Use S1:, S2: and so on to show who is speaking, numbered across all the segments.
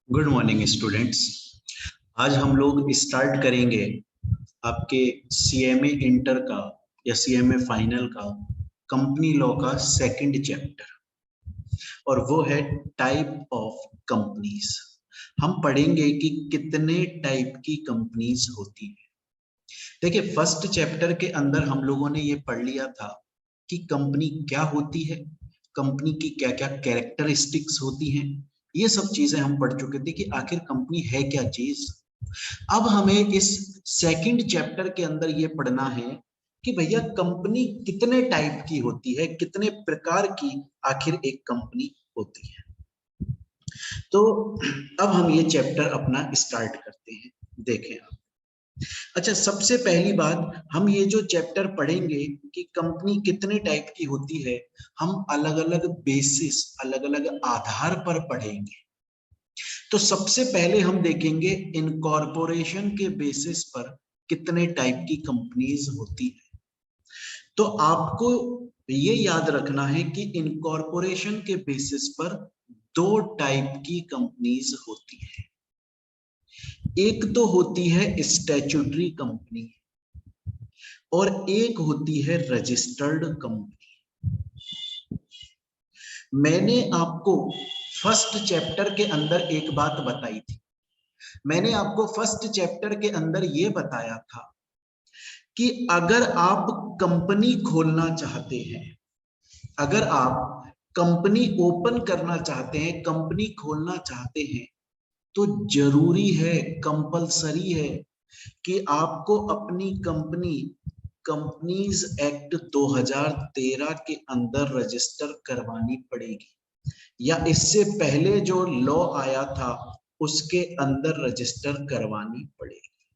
S1: Good morning students. आज हम लोग स्टार्ट करेंगे आपके सीएमए इंटर का या सीएमए फाइनल का कंपनी लॉ का सेकंड चैप्टर, और वो है टाइप ऑफ कंपनीज। हम पढ़ेंगे कि कितने टाइप की कंपनीज होती है। देखिए, फर्स्ट चैप्टर के अंदर हम लोगों ने ये पढ़ लिया था कि कंपनी क्या होती है, कंपनी की क्या क्या कैरेक्टरिस्टिक्स होती हैं। ये सब चीजें हम पढ़ चुके थे कि आखिर कंपनी है क्या चीज। अब हमें इस सेकंड चैप्टर के अंदर ये पढ़ना है कि भैया कंपनी कितने टाइप की होती है, कितने प्रकार की आखिर एक कंपनी होती है। तो अब हम ये चैप्टर अपना स्टार्ट करते हैं। देखें आप, अच्छा, सबसे पहली बात, हम ये जो चैप्टर पढ़ेंगे कि कंपनी कितने टाइप की होती है, हम अलग अलग बेसिस, अलग अलग आधार पर पढ़ेंगे। तो सबसे पहले हम देखेंगे इनकॉर्पोरेशन के बेसिस पर कितने टाइप की कंपनीज होती है। तो आपको ये याद रखना है कि इनकॉर्पोरेशन के बेसिस पर दो टाइप की कंपनीज होती है। एक तो होती है स्टैट्यूटरी कंपनी और एक होती है रजिस्टर्ड कंपनी। मैंने आपको फर्स्ट चैप्टर के अंदर एक बात बताई थी। मैंने आपको फर्स्ट चैप्टर के अंदर यह बताया था कि अगर आप कंपनी खोलना चाहते हैं, अगर आप कंपनी ओपन करना चाहते हैं, कंपनी खोलना चाहते हैं, तो जरूरी है, कंपलसरी है कि आपको अपनी कंपनी कंपनीज एक्ट 2013 के अंदर रजिस्टर करवानी पड़ेगी, या इससे पहले जो लॉ आया था उसके अंदर रजिस्टर करवानी पड़ेगी।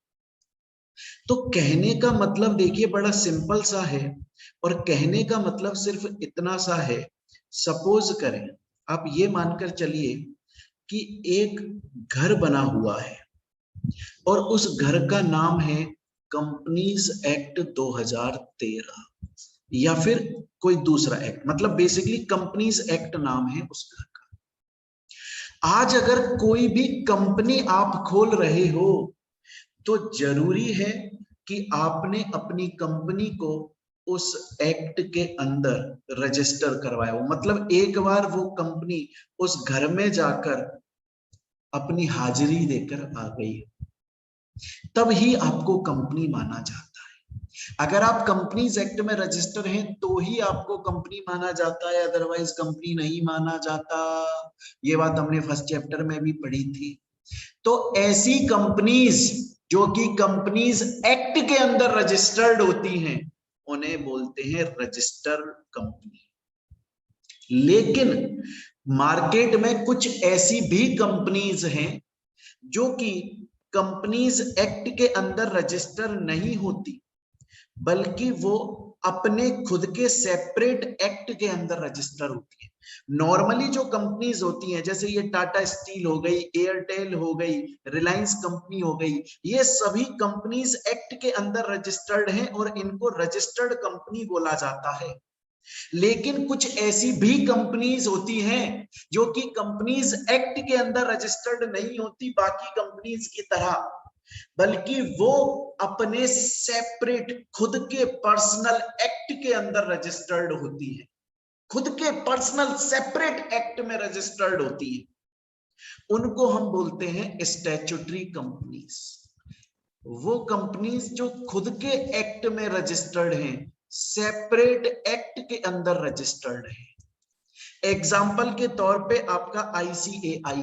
S1: तो कहने का मतलब देखिए बड़ा सिंपल सा है, और कहने का मतलब सिर्फ इतना सा है। सपोज करें, आप ये मानकर चलिए कि एक घर बना हुआ है और उस घर का नाम है कंपनीज एक्ट 2013, या फिर कोई दूसरा एक्ट, मतलब बेसिकली कंपनीज एक्ट नाम है उस घर का। आज अगर कोई भी कंपनी आप खोल रहे हो तो जरूरी है कि आपने अपनी कंपनी को उस एक्ट के अंदर रजिस्टर करवाया हो। मतलब एक बार वो कंपनी उस घर में जाकर अपनी हाजिरी देकर आ गई, तब ही आपको कंपनी माना जाता है। अगर आप कंपनीज एक्ट में रजिस्टर हैं तो ही आपको कंपनी माना जाता है, अदरवाइज कंपनी नहीं माना जाता। ये बात हमने फर्स्ट चैप्टर में भी पढ़ी थी। तो ऐसी कंपनीज जो कि कंपनीज एक्ट के अंदर रजिस्टर्ड होती हैं, उन्हें बोलते हैं रजिस्टर्ड कंपनी। लेकिन मार्केट में कुछ ऐसी भी कंपनीज हैं जो कि कंपनीज एक्ट के अंदर रजिस्टर नहीं होती, बल्कि वो अपने खुद के सेपरेट एक्ट के अंदर रजिस्टर होती है। नॉर्मली जो कंपनीज होती हैं, जैसे ये टाटा स्टील हो गई, एयरटेल हो गई, रिलायंस कंपनी हो गई, ये सभी कंपनीज एक्ट के अंदर रजिस्टर्ड हैं और इनको रजिस्टर्ड कंपनी बोला जाता है। लेकिन कुछ ऐसी भी कंपनीज होती हैं जो कि कंपनीज एक्ट के अंदर रजिस्टर्ड नहीं होती बाकी कंपनीज की तरह, बल्कि वो अपने सेपरेट खुद के पर्सनल एक्ट के अंदर रजिस्टर्ड होती है, खुद के पर्सनल सेपरेट एक्ट में रजिस्टर्ड होती है। उनको हम बोलते हैं स्टैट्यूटरी कंपनीज। वो कंपनीज जो खुद के एक्ट में रजिस्टर्ड हैं, सेपरेट एक्ट के अंदर रजिस्टर्ड है। एग्जाम्पल के तौर पे आपका आईसीएआई,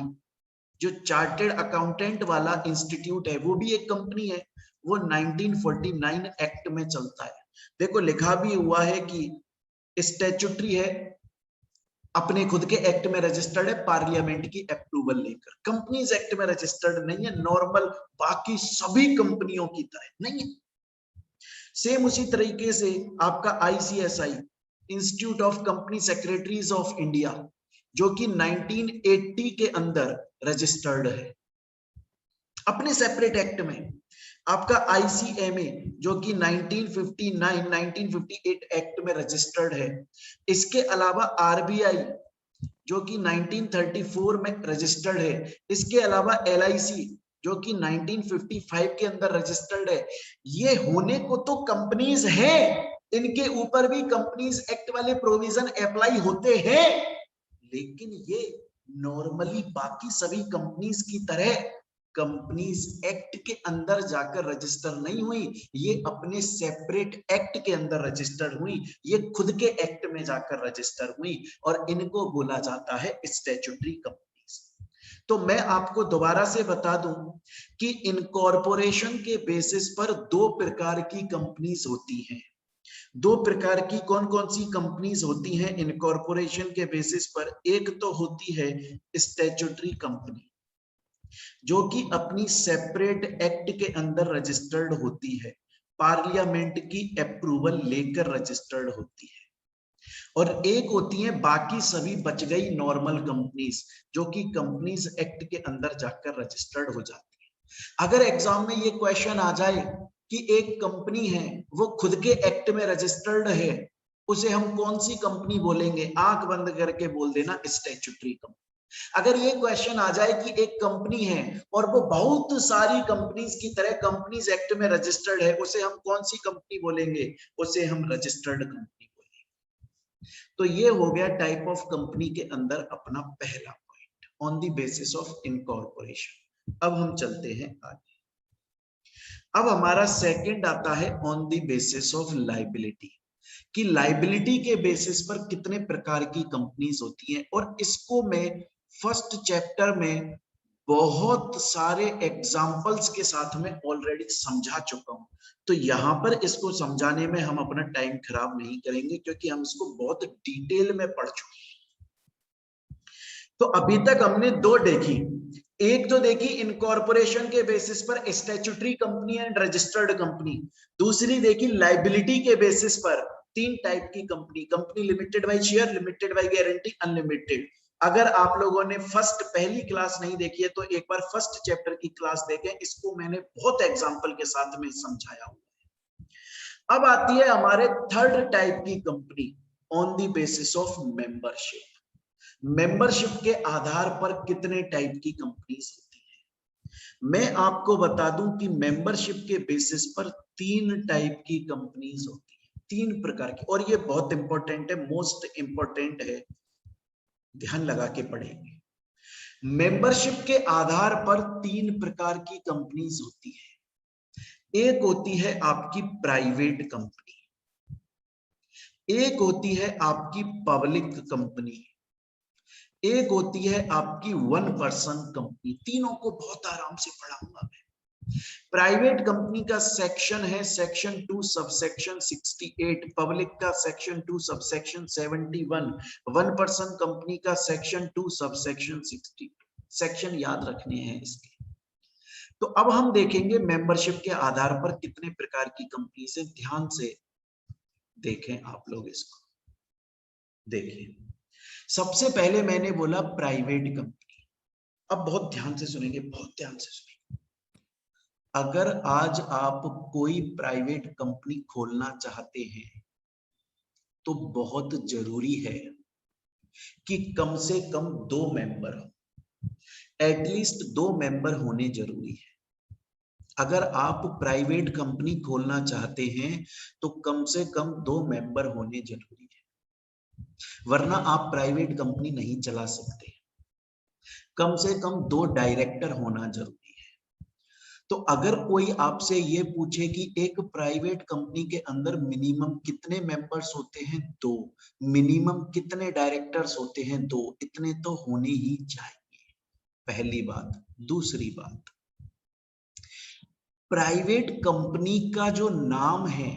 S1: जो चार्टेड अकाउंटेंट वाला इंस्टीट्यूट है, वो भी एक कंपनी है। वो 1949 एक्ट में चलता है। देखो, लिखा भी हुआ है कि स्टैट्यूटरी है, अपने खुद के एक्ट में रजिस्टर्ड है, पार्लियामेंट की अप्रूवल लेकर। कंपनीज एक्ट में रजिस्टर्ड नहीं है, नॉर्मल बाकी सभी कंपनियों की तरह नहीं है। सेम उसी तरीके से आपका ICSI, institute of company secretaries of India, जो कि 1980 के अंदर रजिस्टर्ड है अपने सेपरेट एक्ट में। आपका आईसीएमए, जो कि 1959 1958 एक्ट में रजिस्टर्ड है। इसके अलावा आरबीआई, जो कि 1934 में रजिस्टर्ड है। इसके अलावा LIC जो कि 1955 के अंदर रजिस्टर्ड है। ये होने को तो कंपनीज है, इनके ऊपर भी कंपनीज एक्ट वाले प्रोविजन अप्लाई होते हैं, लेकिन ये नॉर्मली बाकी सभी कंपनीज की तरह कंपनीज एक्ट के अंदर जाकर रजिस्टर नहीं हुई, ये अपने सेपरेट एक्ट के अंदर रजिस्टर हुई, ये खुद के एक्ट में जाकर रजिस्टर हुई और इनको बोला जाता है स्टैट्यूटरी कंपनीज। तो मैं आपको दोबारा से बता दूं कि इनकॉर्पोरेशन के बेसिस पर दो प्रकार की कंपनीज होती हैं। दो प्रकार की कौन कौन सी कंपनीज होती हैं इनकॉर्पोरेशन के बेसिस पर? एक तो होती है स्टैट्यूटरी कंपनी, जो कि अपनी सेपरेट एक्ट के अंदर रजिस्टर्ड होती है, पार्लियामेंट की अप्रूवल लेकर रजिस्टर्ड होती है। और एक होती है बाकी सभी बच गई नॉर्मल कंपनीज, जो कि कंपनीज एक्ट के अंदर जाकर रजिस्टर्ड हो जाती है। अगर एग्जाम में ये क्वेश्चन आ जाए कि एक कंपनी है वो खुद के एक्ट में रजिस्टर्ड है, उसे हम कौन सी कंपनी बोलेंगे? आंख बंद करके बोल देना स्टैट्यूटरी कंपनी। अगर ये क्वेश्चन आ जाए कि एक कंपनी है और वो बहुत सारी कंपनीज की तरह कंपनीज एक्ट में रजिस्टर्ड है, उसे हम कौन सी कंपनी बोलेंगे? उसे हम रजिस्टर्ड कंपनी बोलेंगे। तो ये हो गया टाइप ऑफ कंपनी के अंदर अपना पहला point, on the basis of incorporation. अब हम चलते हैं आगे। अब हमारा सेकंड आता है on the basis of liability, कि लाइबिलिटी के बेसिस पर कितने प्रकार की कंपनीज होती हैं। और इसको मैं फर्स्ट चैप्टर में बहुत सारे एग्जाम्पल्स के साथ में ऑलरेडी समझा चुका हूं, तो यहां पर इसको समझाने में हम अपना टाइम खराब नहीं करेंगे, क्योंकि हम इसको बहुत डिटेल में पढ़ चुके हैं। तो अभी तक हमने दो देखी, एक तो देखी इनकॉर्पोरेशन के बेसिस पर statutory company and registered company, दूसरी देखी लाइबिलिटी के बेसिस पर तीन टाइप की company, company limited by share, limited by guarantee, unlimited. अगर आप लोगों ने फर्स्ट पहली क्लास नहीं देखी है तो एक बार फर्स्ट चैप्टर की क्लास देखें, इसको मैंने बहुत एग्जांपल के साथ में समझाया हुआ है। अब आती है हमारे थर्ड टाइप की company, on the basis of membership. Membership के आधार पर कितने टाइप की कंपनीज होती है? मैं आपको बता दूं कि मेंबरशिप के बेसिस पर तीन टाइप की कंपनीज होती है, तीन प्रकार की, और ये बहुत इंपॉर्टेंट है, मोस्ट इंपॉर्टेंट है, ध्यान लगा के पढ़ेंगे। मेंबरशिप के आधार पर तीन प्रकार की कंपनीज होती है। एक होती है आपकी प्राइवेट कंपनी, एक होती है आपकी पब्लिक कंपनी, एक होती है आपकी वन पर्सन कंपनी। तीनों को बहुत आराम से पढ़ाऊंगा मैं। प्राइवेट कंपनी का सेक्शन है सेक्शन 2 सबसेक्शन 68, पब्लिक का section 2 subsection 71, one person company का सेक्शन 2 सबसेक्शन 60। सेक्शन याद रखने हैं इसके। तो अब हम देखेंगे मेंबरशिप के आधार पर कितने प्रकार की कंपनी से, ध्यान से देखें आप लोग इसको। देखिए, सबसे पहले मैंने बोला प्राइवेट कंपनी। अब बहुत ध्यान से सुनेंगे, बहुत ध्यान से सुनेंगे। अगर आज आप कोई प्राइवेट कंपनी खोलना चाहते हैं तो बहुत जरूरी है कि कम से कम 2 मेंबर हो, एटलीस्ट 2 मेंबर होने जरूरी है। अगर आप प्राइवेट कंपनी खोलना चाहते हैं तो कम से कम 2 मेंबर होने जरूरी है, वरना आप प्राइवेट कंपनी नहीं चला सकते। कम से कम 2 डायरेक्टर होना जरूरी है। तो अगर कोई आपसे ये पूछे कि एक प्राइवेट कंपनी के अंदर मिनिमम कितने मेंबर्स होते हैं? 2। मिनिमम कितने डायरेक्टर्स होते हैं? 2। इतने तो होने ही चाहिए, पहली बात। दूसरी बात, प्राइवेट कंपनी का जो नाम है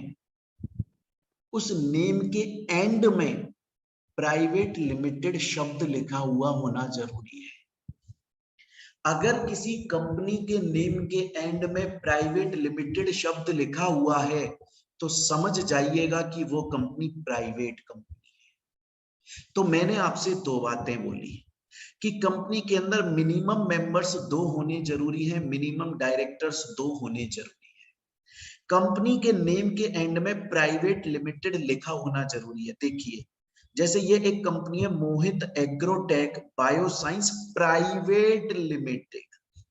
S1: उस नेम के एंड में प्राइवेट लिमिटेड शब्द लिखा हुआ होना जरूरी है। अगर किसी कंपनी के नेम के एंड में प्राइवेट लिमिटेड शब्द लिखा हुआ है तो समझ जाइएगा कि वो कंपनी प्राइवेट कंपनी है। तो मैंने आपसे 2 बातें बोली कि कंपनी के अंदर मिनिमम मेंबर्स 2 होने जरूरी है, मिनिमम डायरेक्टर्स 2 होने जरूरी है, कंपनी के नेम के एंड में प्राइवेट लिमिटेड लिखा होना जरूरी है। देखिए जैसे ये एक कंपनी है Mohit Agrotech Bioscience Private Limited,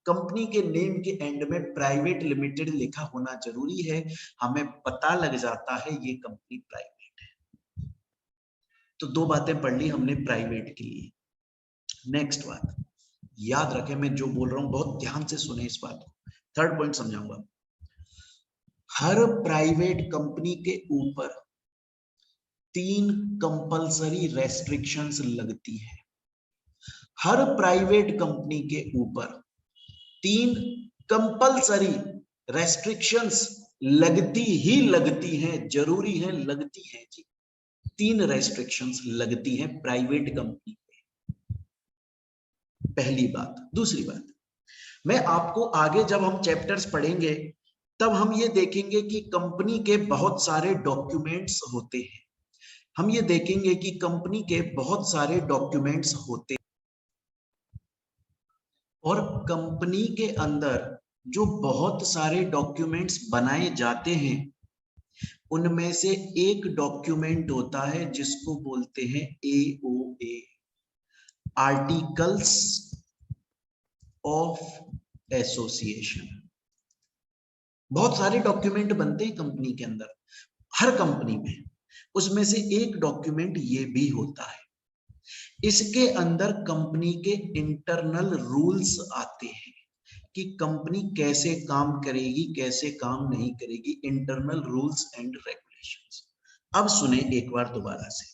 S1: company के नेम के एंड में प्राइवेट लिमिटेड लिखा होना जरूरी है, हमें पता लग जाता है ये कंपनी प्राइवेट है। तो दो बातें पढ़ ली हमने प्राइवेट के लिए। नेक्स्ट बात याद रखें, मैं जो बोल रहा हूं बहुत ध्यान से सुने इस बात को, थर्ड पॉइंट समझाऊंगा। हर प्राइवेट कंपनी के ऊपर 3 कंपल्सरी रेस्ट्रिक्शंस लगती है। हर प्राइवेट कंपनी के ऊपर 3 कंपल्सरी रेस्ट्रिक्शंस लगती ही लगती हैं, जरूरी है, लगती है जी। 3 रेस्ट्रिक्शंस लगती हैं प्राइवेट कंपनी पे, पहली बात। दूसरी बात, मैं आपको आगे जब हम चैप्टर्स पढ़ेंगे तब हम ये देखेंगे कि कंपनी के बहुत सारे डॉक्यूमेंट्स होते हैं। हम ये देखेंगे कि कंपनी के बहुत सारे डॉक्यूमेंट्स होते हैं और कंपनी के अंदर जो बहुत सारे डॉक्यूमेंट्स बनाए जाते हैं उनमें से एक डॉक्यूमेंट होता है जिसको बोलते हैं AOA, आर्टिकल्स ऑफ एसोसिएशन। बहुत सारे डॉक्यूमेंट बनते हैं कंपनी के अंदर, हर कंपनी में, उसमें से एक डॉक्यूमेंट ये भी होता है। इसके अंदर कंपनी के इंटरनल रूल्स आते हैं कि कंपनी कैसे काम करेगी, कैसे काम नहीं करेगी, इंटरनल रूल्स एंड रेगुलेशंस। अब सुने एक बार दोबारा से,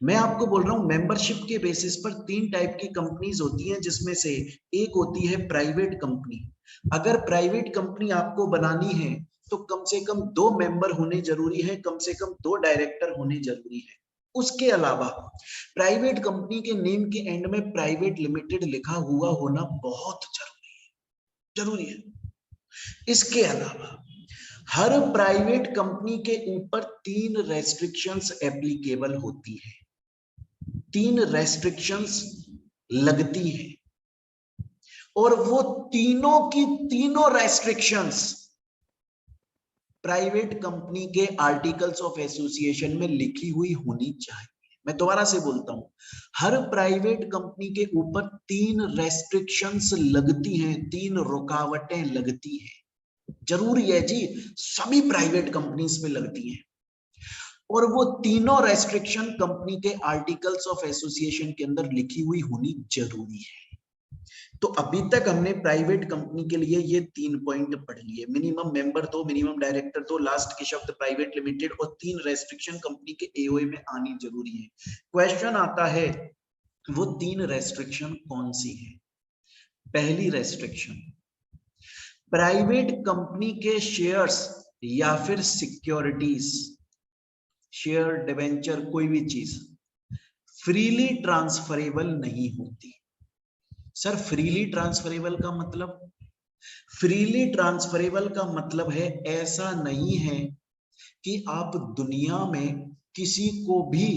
S1: मैं आपको बोल रहा हूं मेंबरशिप के बेसिस पर 3 टाइप की कंपनीज होती हैं, जिसमें से एक होती है प्राइवेट कंपनी। अगर प्राइवेट कंपनी आपको बनानी है तो कम से कम 2 मेंबर होने जरूरी है, कम से कम 2 डायरेक्टर होने जरूरी है। उसके अलावा प्राइवेट कंपनी के नेम के एंड में प्राइवेट लिमिटेड लिखा हुआ होना बहुत जरूरी है। इसके अलावा हर प्राइवेट कंपनी के ऊपर 3 रेस्ट्रिक्शंस एप्लीकेबल होती है, 3 रेस्ट्रिक्शंस लगती हैं और वो तीनों की तीनों रेस्ट्रिक्शंस प्राइवेट कंपनी के आर्टिकल्स ऑफ एसोसिएशन में लिखी हुई होनी चाहिए। मैं दोबारा से बोलता हूं, हर प्राइवेट कंपनी के ऊपर 3 रेस्ट्रिक्शंस लगती हैं, 3 रुकावटें लगती हैं, जरूरी है जी, सभी प्राइवेट कंपनीज पे लगती हैं और वो तीनों रेस्ट्रिक्शन कंपनी के आर्टिकल्स ऑफ एसोसिएशन के अंदर लिखी हुई होनी जरूरी है। तो अभी तक हमने प्राइवेट कंपनी के लिए ये 3 पॉइंट पढ़ लिए, minimum member 2, minimum director 2, last के शब्द प्राइवेट लिमिटेड और 3 रेस्ट्रिक्शन कंपनी के एओए में आनी जरूरी है। क्वेश्चन आता है वो 3 रेस्ट्रिक्शन कौन सी है? पहली रेस्ट्रिक्शन, प्राइवेट कंपनी के शेयर्स या फिर सिक्योरिटीज, शेयर, डिवेंचर, कोई भी चीज फ्रीली ट्रांसफरेबल नहीं होती। सर फ्रीली ट्रांसफरेबल का मतलब, फ्रीली ट्रांसफरेबल का मतलब है ऐसा नहीं है कि आप दुनिया में किसी को भी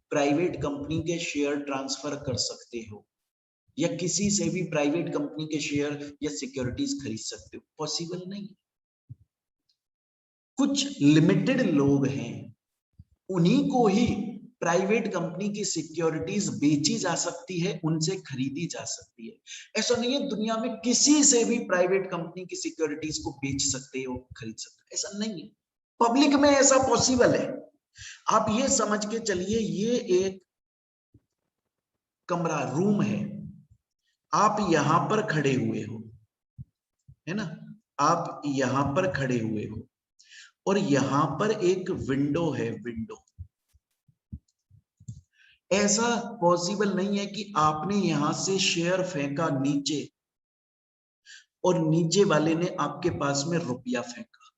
S1: प्राइवेट कंपनी के शेयर ट्रांसफर कर सकते हो या किसी से भी प्राइवेट कंपनी के शेयर या सिक्योरिटीज खरीद सकते हो, पॉसिबल नहीं। कुछ लिमिटेड लोग हैं, उन्हीं को ही प्राइवेट कंपनी की सिक्योरिटीज बेची जा सकती है, उनसे खरीदी जा सकती है। ऐसा नहीं है दुनिया में किसी से भी प्राइवेट कंपनी की सिक्योरिटीज को बेच सकते हो, खरीद सकते हो, ऐसा नहीं है। पब्लिक में ऐसा पॉसिबल है। आप ये समझ के चलिए, ये एक कमरा, रूम है, आप यहां पर खड़े हुए हो, है ना, आप यहां पर खड़े हुए हो और यहां पर एक विंडो है, विंडो। ऐसा पॉसिबल नहीं है कि आपने यहां से शेयर फेंका नीचे और नीचे वाले ने आपके पास में रुपया फेंका,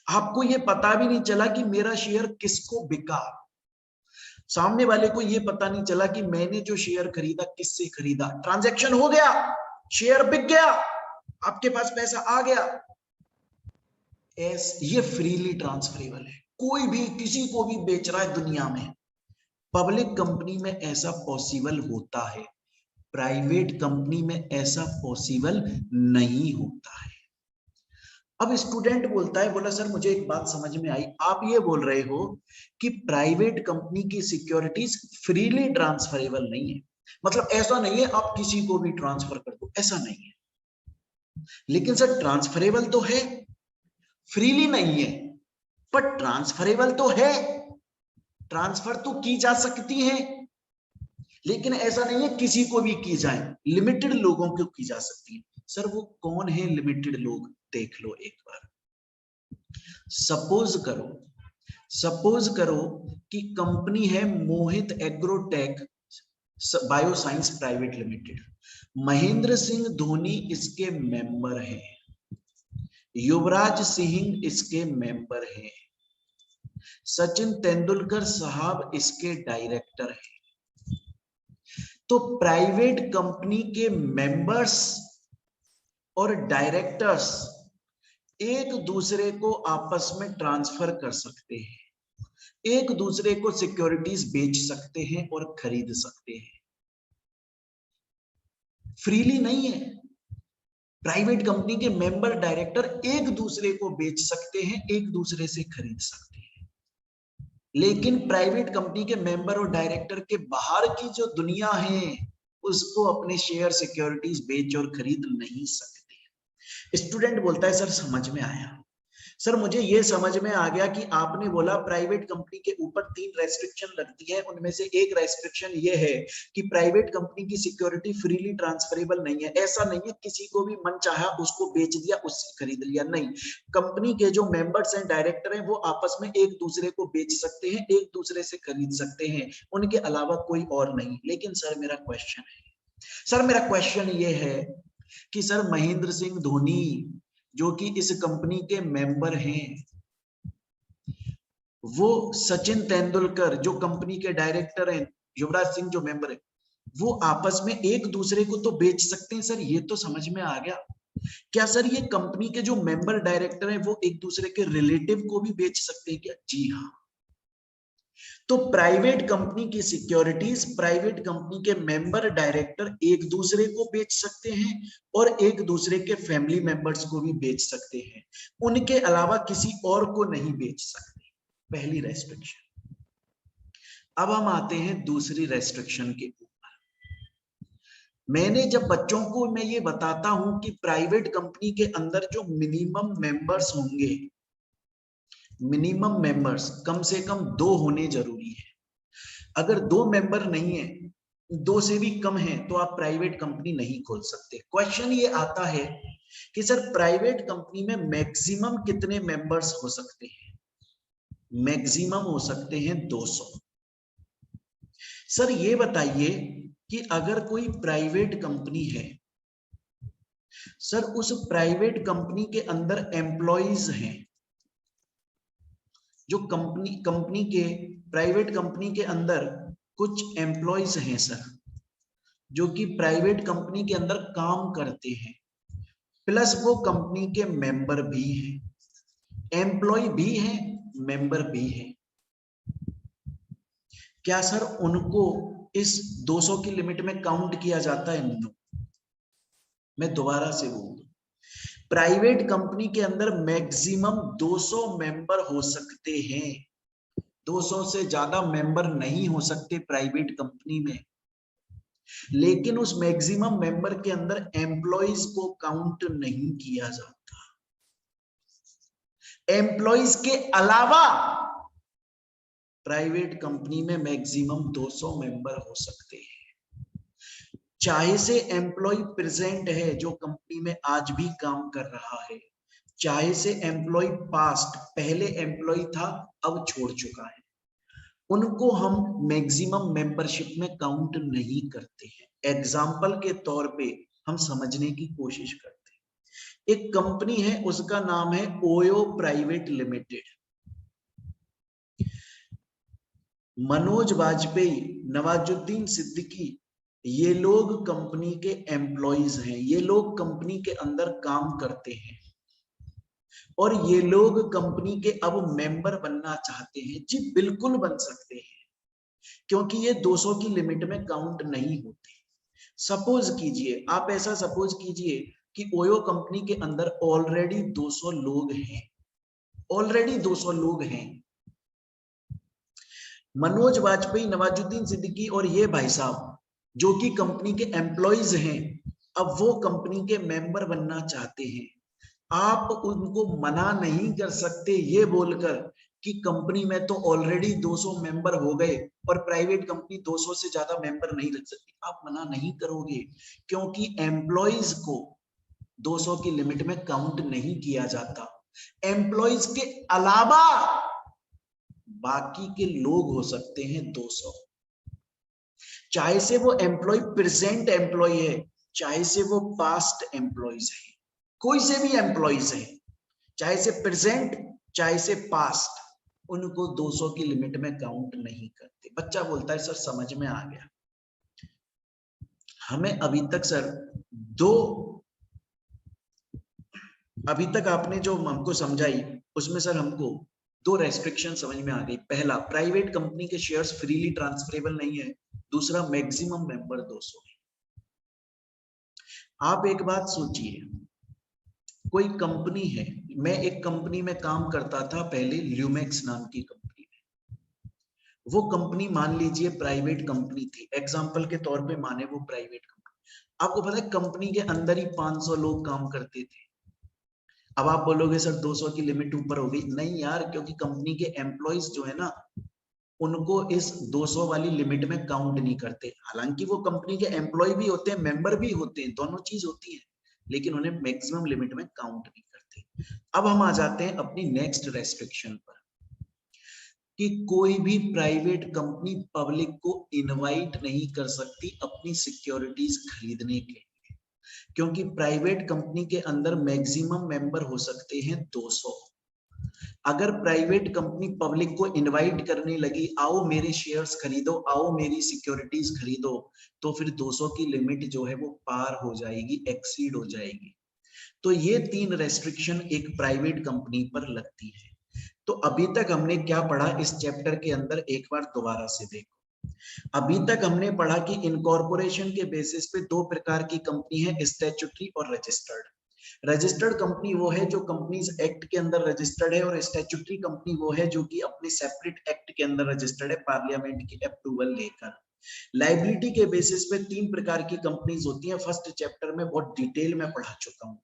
S1: आपको ये पता भी नहीं चला कि मेरा शेयर किसको बिका, सामने वाले को ये पता नहीं चला कि मैंने जो शेयर खरीदा किससे खरीदा, ट्रांजैक्शन हो गया, शेयर बिक गया, आपके पास पैसा आ गया। ये फ्रीली ट्रांसफरेबल है, कोई भी किसी को भी बेच रहा है दुनिया में। पब्लिक कंपनी में ऐसा पॉसिबल होता है, प्राइवेट कंपनी में ऐसा पॉसिबल नहीं होता है। अब स्टूडेंट बोलता है, बोला सर मुझे एक बात समझ में आई, आप ये बोल रहे हो कि प्राइवेट कंपनी की सिक्योरिटीज फ्रीली ट्रांसफरेबल नहीं है, मतलब ऐसा नहीं है आप किसी को भी ट्रांसफर कर दो, ऐसा नहीं है। लेकिन सर ट्रांसफरेबल तो है, फ्रीली नहीं है, पर ट्रांसफरेबल तो है, ट्रांसफर तो की जा सकती है, लेकिन ऐसा नहीं है किसी को भी की जाए, लिमिटेड लोगों को की जा सकती है। सर वो कौन है लिमिटेड लोग, देख लो एक बार। सपोज करो कि कंपनी है Mohit Agrotech Bioscience Private Limited, Mahendra Singh Dhoni इसके मेंबर हैं, युवराज सिंह इसके मेंबर हैं, सचिन तेंदुलकर साहब इसके डायरेक्टर हैं। तो प्राइवेट कंपनी के मेंबर्स और डायरेक्टर्स एक दूसरे को आपस में ट्रांसफर कर सकते हैं, एक दूसरे को सिक्योरिटीज बेच सकते हैं और खरीद सकते हैं, फ्रीली नहीं है। प्राइवेट कंपनी के मेंबर डायरेक्टर एक दूसरे को बेच सकते हैं, एक दूसरे से खरीद सकते हैं, लेकिन प्राइवेट कंपनी के मेंबर और डायरेक्टर के बाहर की जो दुनिया है उसको अपने शेयर सिक्योरिटीज बेच और खरीद नहीं सकते। स्टूडेंट बोलता है सर समझ में आया, सर मुझे ये समझ में आ गया कि आपने बोला प्राइवेट कंपनी के ऊपर 3 रेस्ट्रिक्शन लगती है, उनमें से एक रेस्ट्रिक्शन ये है कि प्राइवेट कंपनी की सिक्योरिटी फ्रीली ट्रांसफरेबल नहीं है। ऐसा नहीं है किसी को भी मन चाहा उसको बेच दिया, उससे खरीद लिया, नहीं। कंपनी के जो मेंबर्स एंड डायरेक्टर हैं वो आपस में एक दूसरे को बेच सकते हैं, एक दूसरे से खरीद सकते हैं, उनके अलावा कोई और नहीं। लेकिन सर मेरा क्वेश्चन ये है कि सर महेंद्र सिंह धोनी जो कि इस कंपनी के मेंबर हैं, वो सचिन तेंदुलकर जो कंपनी के डायरेक्टर हैं, युवराज सिंह जो मेंबर है, वो आपस में एक दूसरे को तो बेच सकते हैं। सर ये तो समझ में आ गया। क्या सर ये कंपनी के जो मेंबर डायरेक्टर हैं वो एक दूसरे के रिलेटिव को भी बेच सकते हैं क्या? जी हाँ। तो प्राइवेट कंपनी की सिक्योरिटीज प्राइवेट कंपनी के मेंबर डायरेक्टर एक दूसरे को बेच सकते हैं और एक दूसरे के फैमिली मेंबर्स को भी बेच सकते हैं, उनके अलावा किसी और को नहीं बेच सकते। पहली रेस्ट्रिक्शन। अब हम आते हैं दूसरी रेस्ट्रिक्शन के ऊपर। मैंने जब बच्चों को मैं ये बताता हूं कि प्राइवेट कंपनी के अंदर जो मिनिमम मेंबर्स होंगे, मिनिमम मेंबर्स कम से कम 2 होने जरूरी है। अगर 2 मेंबर नहीं है, 2 से भी कम है, तो आप प्राइवेट कंपनी नहीं खोल सकते। क्वेश्चन ये आता है कि सर प्राइवेट कंपनी में मैक्सिमम कितने मेंबर्स हो सकते हैं? मैक्सिमम हो सकते हैं 200। सर ये बताइए कि अगर कोई प्राइवेट कंपनी है, सर उस प्राइवेट कंपनी के अंदर एम्प्लॉइज हैं, जो कंपनी के प्राइवेट कंपनी के अंदर कुछ एम्प्लॉइज हैं सर, जो कि प्राइवेट कंपनी के अंदर काम करते हैं, प्लस वो कंपनी के मेंबर भी हैं, एम्प्लॉय भी हैं, मेंबर भी हैं। क्या सर उनको इस 200 की लिमिट में काउंट किया जाता है? नो। मैं दोबारा से बोल दूं, प्राइवेट कंपनी के अंदर मैक्सिमम 200 मेंबर हो सकते हैं, 200 से ज्यादा मेंबर नहीं हो सकते प्राइवेट कंपनी में, लेकिन उस मैक्सिमम मेंबर के अंदर एम्प्लॉइज को काउंट नहीं किया जाता। एम्प्लॉइज के अलावा प्राइवेट कंपनी में मैक्सिमम 200 मेंबर हो सकते हैं। चाहे से एम्प्लॉय प्रेजेंट है जो कंपनी में आज भी काम कर रहा है, चाहे से एम्प्लॉय पास्ट पहले एम्प्लॉय था अब छोड़ चुका है, उनको हम मैक्सिमम मेंबरशिप में काउंट नहीं करते हैं। एग्जाम्पल के तौर पे हम समझने की कोशिश करते हैं। एक कंपनी है, उसका नाम है OYO private limited. Manoj Vajpayee, Nawazuddin Siddiqui, ये लोग कंपनी के एम्प्लॉइज हैं, ये लोग कंपनी के अंदर काम करते हैं और ये लोग कंपनी के अब मेंबर बनना चाहते हैं। जी बिल्कुल बन सकते हैं, क्योंकि ये 200 की लिमिट में काउंट नहीं होते। सपोज कीजिए, आप ऐसा सपोज कीजिए कि ओयो कंपनी के अंदर ऑलरेडी 200 लोग हैं, ऑलरेडी 200 लोग हैं। मनोज वाजपेयी, नवाजुद्दीन सिद्दीकी और ये भाई साहब जो कि कंपनी के एम्प्लॉइज हैं, अब वो कंपनी के मेंबर बनना चाहते हैं। आप उनको मना नहीं कर सकते ये बोलकर कि कंपनी में तो ऑलरेडी 200 मेंबर हो गए और प्राइवेट कंपनी 200 से ज्यादा मेंबर नहीं रख सकती। आप मना नहीं करोगे क्योंकि एम्प्लॉइज को 200 की लिमिट में काउंट नहीं किया जाता। एम्प्लॉइज के अलावा बाकी के लोग हो सकते हैं 200, चाहे से वो एम्प्लॉय प्रेजेंट एम्प्लॉय है, चाहे से वो पास्ट एम्प्लॉयज है, कोई से भी एम्प्लॉयज है, चाहे से प्रेजेंट चाहे से पास्ट, उनको 200 की लिमिट में काउंट नहीं करते। बच्चा बोलता है सर समझ में आ गया। हमें अभी तक सर अभी तक आपने जो हमको समझाई उसमें सर हमको 2 रेस्ट्रिक्शन समझ में आ गई। पहला, प्राइवेट कंपनी के शेयर्स फ्रीली ट्रांसफरेबल नहीं है। दूसरा, मैक्सिमम मेंबर 200 है। आप एक बात सोचिए, कोई कंपनी है, मैं एक कंपनी में काम करता था पहले, ल्यूमेक्स नाम की कंपनी में। वो कंपनी मान लीजिए प्राइवेट कंपनी थी, एग्जांपल के तौर पे माने वो प्राइवेट कंपनी। आपको पता है कंपनी के अंदर ही 500 लोग काम करते थे। अब आप बोलोगे सर 200 की लिमिट ऊपर हो गई। नहीं यार, क्योंकि कंपनी के एम्प्लॉइज जो है ना, उनको इस 200 वाली लिमिट में काउंट नहीं करते। हालांकि वो कंपनी के एम्प्लॉय भी होते हैं, मेंबर भी होते हैं, दोनों चीज होती है, लेकिन उन्हें मैक्सिमम लिमिट में काउंट नहीं करते। अब हम आ जाते हैं अपनी नेक्स्ट रेस्ट्रिक्शन पर कि कोई भी प्राइवेट कंपनी पब्लिक को इनवाइट नहीं कर सकती अपनी सिक्योरिटीज खरीदने के लिए, क्योंकि प्राइवेट कंपनी के अंदर मैक्सिमम मेंबर हो सकते हैं 200। अगर प्राइवेट कंपनी पब्लिक को इनवाइट करने लगी, आओ मेरे शेयर्स खरीदो, आओ मेरी सिक्योरिटीज खरीदो, तो फिर 200 की लिमिट जो है वो पार हो जाएगी, एक्सीड हो जाएगी। तो ये 3 रेस्ट्रिक्शन एक प्राइवेट कंपनी पर लगती है। तो अभी तक हमने क्या पढ़ा इस चैप्टर के अंदर, एक बार दोबारा से देखो। अभी तक हमने पढ़ा कि इनकॉर्पोरेशन के बेसिस पे 2 प्रकार की कंपनी है, स्टैट्यूटरी और रजिस्टर्ड। रजिस्टर्ड कंपनी वो है जो कंपनीज एक्ट के अंदर रजिस्टर्ड है, और स्टैट्यूटरी कंपनी वो है जो कि अपने सेपरेट एक्ट के अंदर रजिस्टर्ड है, पार्लियामेंट की अप्रूवल लेकर। लाइबिलिटी के बेसिस पे 3 प्रकार की कंपनीज होती हैं, फर्स्ट चैप्टर में बहुत डिटेल में पढ़ा चुका हूं।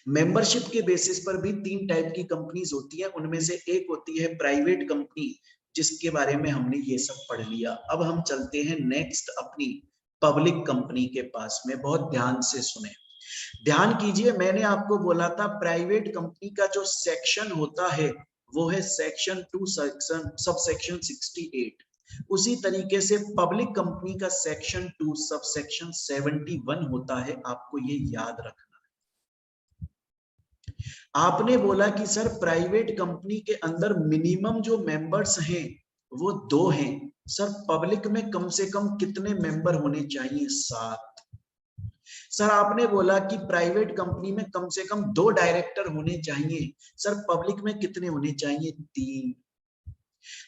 S1: मेंबरशिप के बेसिस पर भी 3 टाइप की कंपनीज होती है, उनमें से एक होती है प्राइवेट कंपनी, जिसके बारे में हमने ये सब पढ़ लिया। अब हम चलते हैं नेक्स्ट अपनी पब्लिक कंपनी के पास में। बहुत ध्यान से सुने, ध्यान कीजिए। मैंने आपको बोला था प्राइवेट कंपनी का जो सेक्शन होता है वो है सेक्शन 2 सब सेक्शन 68। उसी तरीके से पब्लिक कंपनी का सेक्शन 2 सब सेक्शन 71 होता है। आपको ये याद रखना। आपने बोला कि सर प्राइवेट कंपनी के अंदर मिनिमम जो मेंबर्स हैं वो 2 हैं। सर पब्लिक में कम से कम कितने मेंबर होने चाहिए? 7। सर आपने बोला कि प्राइवेट कंपनी में कम से कम 2 डायरेक्टर होने चाहिए। सर पब्लिक में कितने होने चाहिए? 3।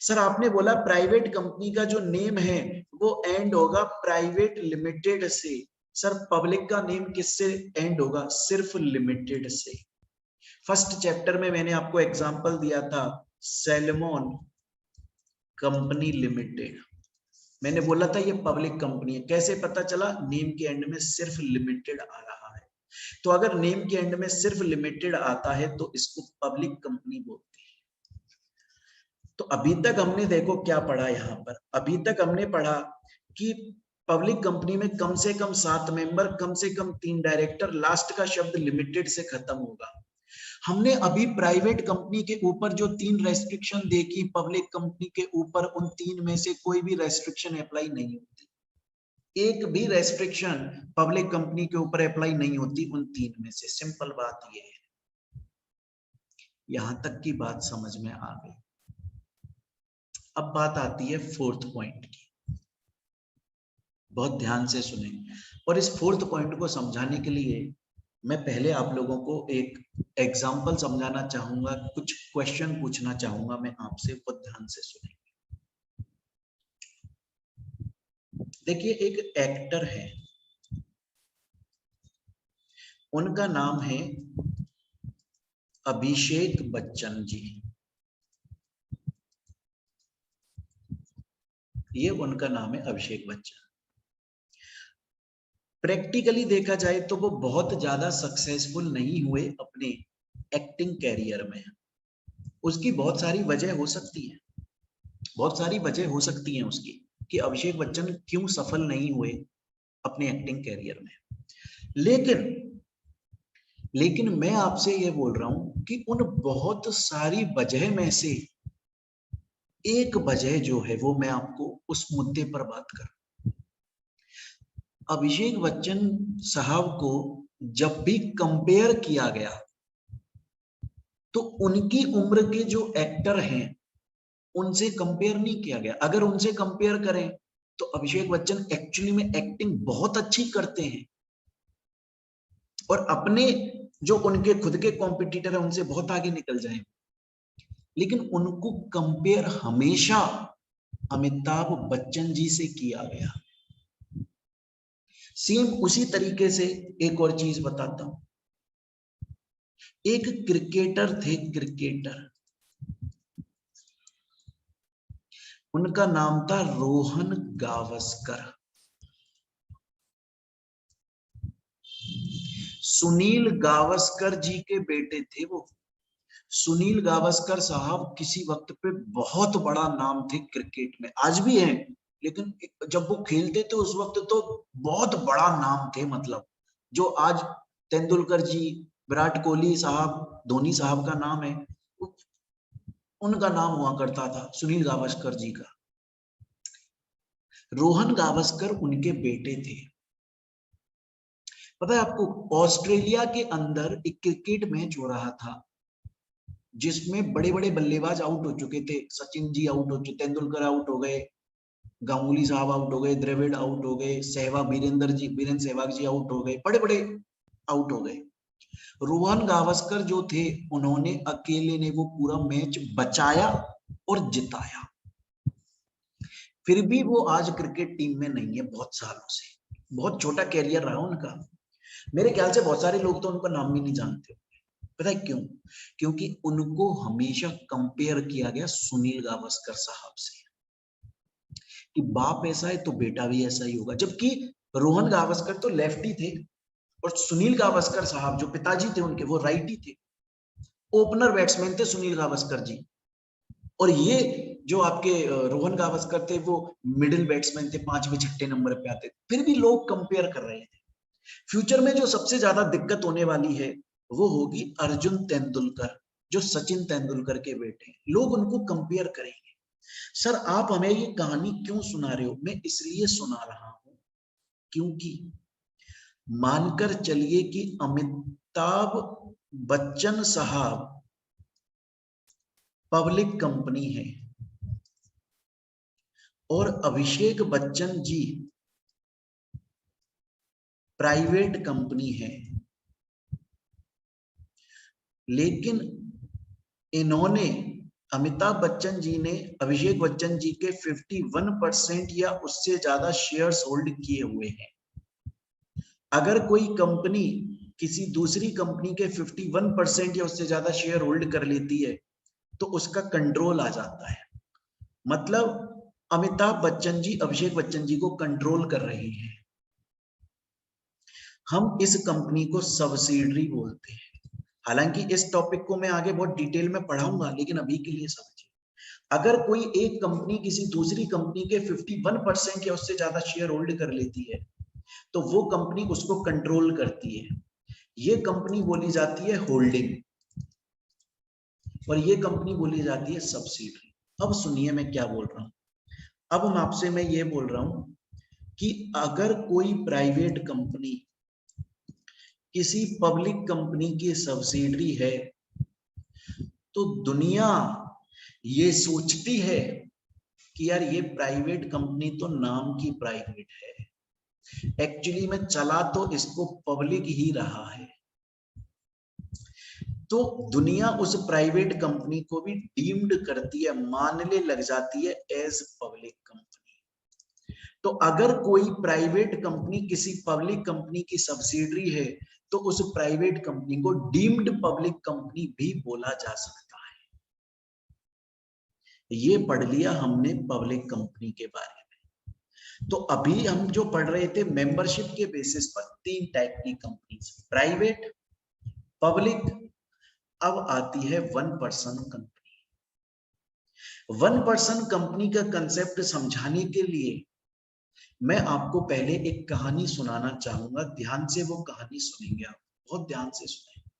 S1: सर आपने बोला प्राइवेट कंपनी का जो नेम है वो एंड होगा प्राइवेट लिमिटेड से। सर पब्लिक का नेम किससे एंड होगा? सिर्फ लिमिटेड से। फर्स्ट चैप्टर में मैंने आपको एग्जांपल दिया था, सैलमोन कंपनी लिमिटेड। मैंने बोला था ये पब्लिक कंपनी है। कैसे पता चला? नेम के एंड में सिर्फ लिमिटेड आ रहा है। तो अगर नेम के एंड में सिर्फ लिमिटेड आता है तो इसको पब्लिक कंपनी बोलते हैं। तो अभी तक हमने देखो क्या पढ़ा यहाँ पर। अभी तक हमने पढ़ा कि पब्लिक कंपनी में कम से कम 7 मेंबर, कम से कम 3 डायरेक्टर, लास्ट का शब्द लिमिटेड से खत्म होगा। हमने अभी प्राइवेट कंपनी के ऊपर जो 3 रेस्ट्रिक्शन देखी, पब्लिक कंपनी के ऊपर उन 3 में से कोई भी रेस्ट्रिक्शन अप्लाई नहीं होती। एक भी रेस्ट्रिक्शन पब्लिक कंपनी के ऊपर अप्लाई नहीं होती उन 3 में से। सिंपल बात ये है। यहां तक की बात समझ में आ गई। अब बात आती है 4th पॉइंट की। बहुत ध्यान से सुने, और इस 4th पॉइंट को समझाने के लिए मैं पहले आप लोगों को एक एग्जाम्पल समझाना चाहूंगा, कुछ क्वेश्चन पूछना चाहूंगा मैं आपसे। बहुत ध्यान से सुने। देखिए एक एक्टर है, उनका नाम है अभिषेक बच्चन जी। ये उनका नाम है अभिषेक बच्चन। प्रैक्टिकली देखा जाए तो वो बहुत ज्यादा सक्सेसफुल नहीं हुए अपने एक्टिंग कैरियर में। उसकी बहुत सारी वजह हो सकती है, बहुत सारी वजह हो सकती है उसकी कि अभिषेक बच्चन क्यों सफल नहीं हुए अपने एक्टिंग कैरियर में। लेकिन मैं आपसे ये बोल रहा हूं कि उन बहुत सारी वजह में से एक वजह जो है वो मैं आपको उस मुद्दे पर बात कर। अभिषेक बच्चन साहब को जब भी कंपेयर किया गया तो उनकी उम्र के जो एक्टर हैं उनसे कंपेयर नहीं किया गया। अगर उनसे कंपेयर करें तो अभिषेक बच्चन एक्चुअली में एक्टिंग बहुत अच्छी करते हैं और अपने जो उनके खुद के कॉम्पिटिटर है उनसे बहुत आगे निकल जाए, लेकिन उनको कंपेयर हमेशा अमिताभ बच्चन जी से किया गया। सेम उसी तरीके से एक और चीज बताता हूं। एक क्रिकेटर थे, क्रिकेटर, उनका नाम था रोहन गावस्कर। सुनील गावस्कर जी के बेटे थे वो। सुनील गावस्कर साहब किसी वक्त पे बहुत बड़ा नाम थे क्रिकेट में, आज भी हैं, लेकिन जब वो खेलते थे उस वक्त तो बहुत बड़ा नाम थे। मतलब जो आज तेंदुलकर जी, विराट कोहली साहब, धोनी साहब का नाम है, उनका नाम हुआ करता था सुनील गावस्कर जी का। रोहन गावस्कर उनके बेटे थे। पता है आपको, ऑस्ट्रेलिया के अंदर एक क्रिकेट मैच हो रहा था जिसमें बड़े बड़े बल्लेबाज आउट हो चुके थे। सचिन जी आउट हो चुके, तेंदुलकर आउट हो गए, गांगुली साहब आउट हो गए, द्रविड़ आउट हो गए, सहवाग, वीरेंद्र सहवाग जी आउट हो गए, बड़े बड़े आउट हो गए। रोहन गावस्कर जो थे उन्होंने अकेले ने वो पूरा मैच बचाया और जिताया। फिर भी वो आज क्रिकेट टीम में नहीं है बहुत सालों से। बहुत छोटा कैरियर रहा उनका। मेरे ख्याल से बहुत सारे लोग तो उनका नाम भी नहीं जानते। पता है क्यों? क्योंकि उनको हमेशा कंपेयर किया गया सुनील गावस्कर साहब से कि बाप ऐसा है तो बेटा भी ऐसा ही होगा। जबकि रोहन गावस्कर तो लेफ्टी थे और सुनील गावस्कर साहब जो पिताजी थे उनके, वो राइटी थे। ओपनर बैट्समैन थे सुनील गावस्कर जी, और ये जो आपके रोहन गावस्कर थे वो मिडिल बैट्समैन थे, 5वें 6ठे नंबर पे आते। फिर भी लोग कंपेयर कर रहे थे। फ्यूचर में जो सबसे ज्यादा दिक्कत होने वाली है वो होगी अर्जुन तेंदुलकर, जो सचिन तेंदुलकर के बेटे हैं। लोग उनको कंपेयर करेंगे। सर आप हमें ये कहानी क्यों सुना रहे हो? मैं इसलिए सुना रहा हूं क्योंकि मानकर चलिए कि अमिताभ बच्चन साहब पब्लिक कंपनी है और अभिषेक बच्चन जी प्राइवेट कंपनी है, लेकिन इन्होंने, अमिताभ बच्चन जी ने अभिषेक बच्चन जी के 51% या उससे ज्यादा शेयर्स होल्ड किए हुए हैं। अगर कोई कंपनी किसी दूसरी कंपनी के 51% या उससे ज्यादा शेयर होल्ड कर लेती है तो उसका कंट्रोल आ जाता है। मतलब अमिताभ बच्चन जी अभिषेक बच्चन जी को कंट्रोल कर रहे हैं। हम इस कंपनी को सब्सिडरी बोलते हैं। हालांकि इस टॉपिक को मैं आगे बहुत डिटेल में पढ़ाऊंगा, लेकिन अभी के लिए समझिए, अगर कोई एक कंपनी किसी दूसरी कंपनी के 51% या उससे ज्यादा शेयर होल्ड कर लेती है तो वो कंपनी उसको कंट्रोल करती है। ये कंपनी बोली जाती है होल्डिंग और ये कंपनी बोली जाती है सब्सिडरी। अब सुनिए मैं क्या बोल रहा हूं। अब हम आपसे मैं ये बोल रहा हूं कि अगर कोई प्राइवेट कंपनी किसी पब्लिक कंपनी की सब्सिडरी है तो दुनिया ये सोचती है कि यार ये प्राइवेट कंपनी तो नाम की प्राइवेट है, एक्चुअली में चला तो इसको पब्लिक ही रहा है। तो दुनिया उस प्राइवेट कंपनी को भी डीम्ड करती है, मानने लग जाती है एज पब्लिक कंपनी। तो अगर कोई प्राइवेट कंपनी किसी पब्लिक कंपनी की सब्सिडरी है तो उस प्राइवेट कंपनी को डीम्ड पब्लिक कंपनी भी बोला जा सकता है। ये पढ़ लिया हमने पब्लिक कंपनी के बारे में। तो अभी हम जो पढ़ रहे थे मेंबरशिप के बेसिस पर 3 टाइप की कंपनी, प्राइवेट, पब्लिक, अब आती है 1 पर्सन कंपनी। 1 पर्सन कंपनी का कंसेप्ट समझाने के लिए मैं आपको पहले एक कहानी सुनाना चाहूंगा। ध्यान से वो कहानी सुनेंगे आप, बहुत ध्यान से सुनेंगे।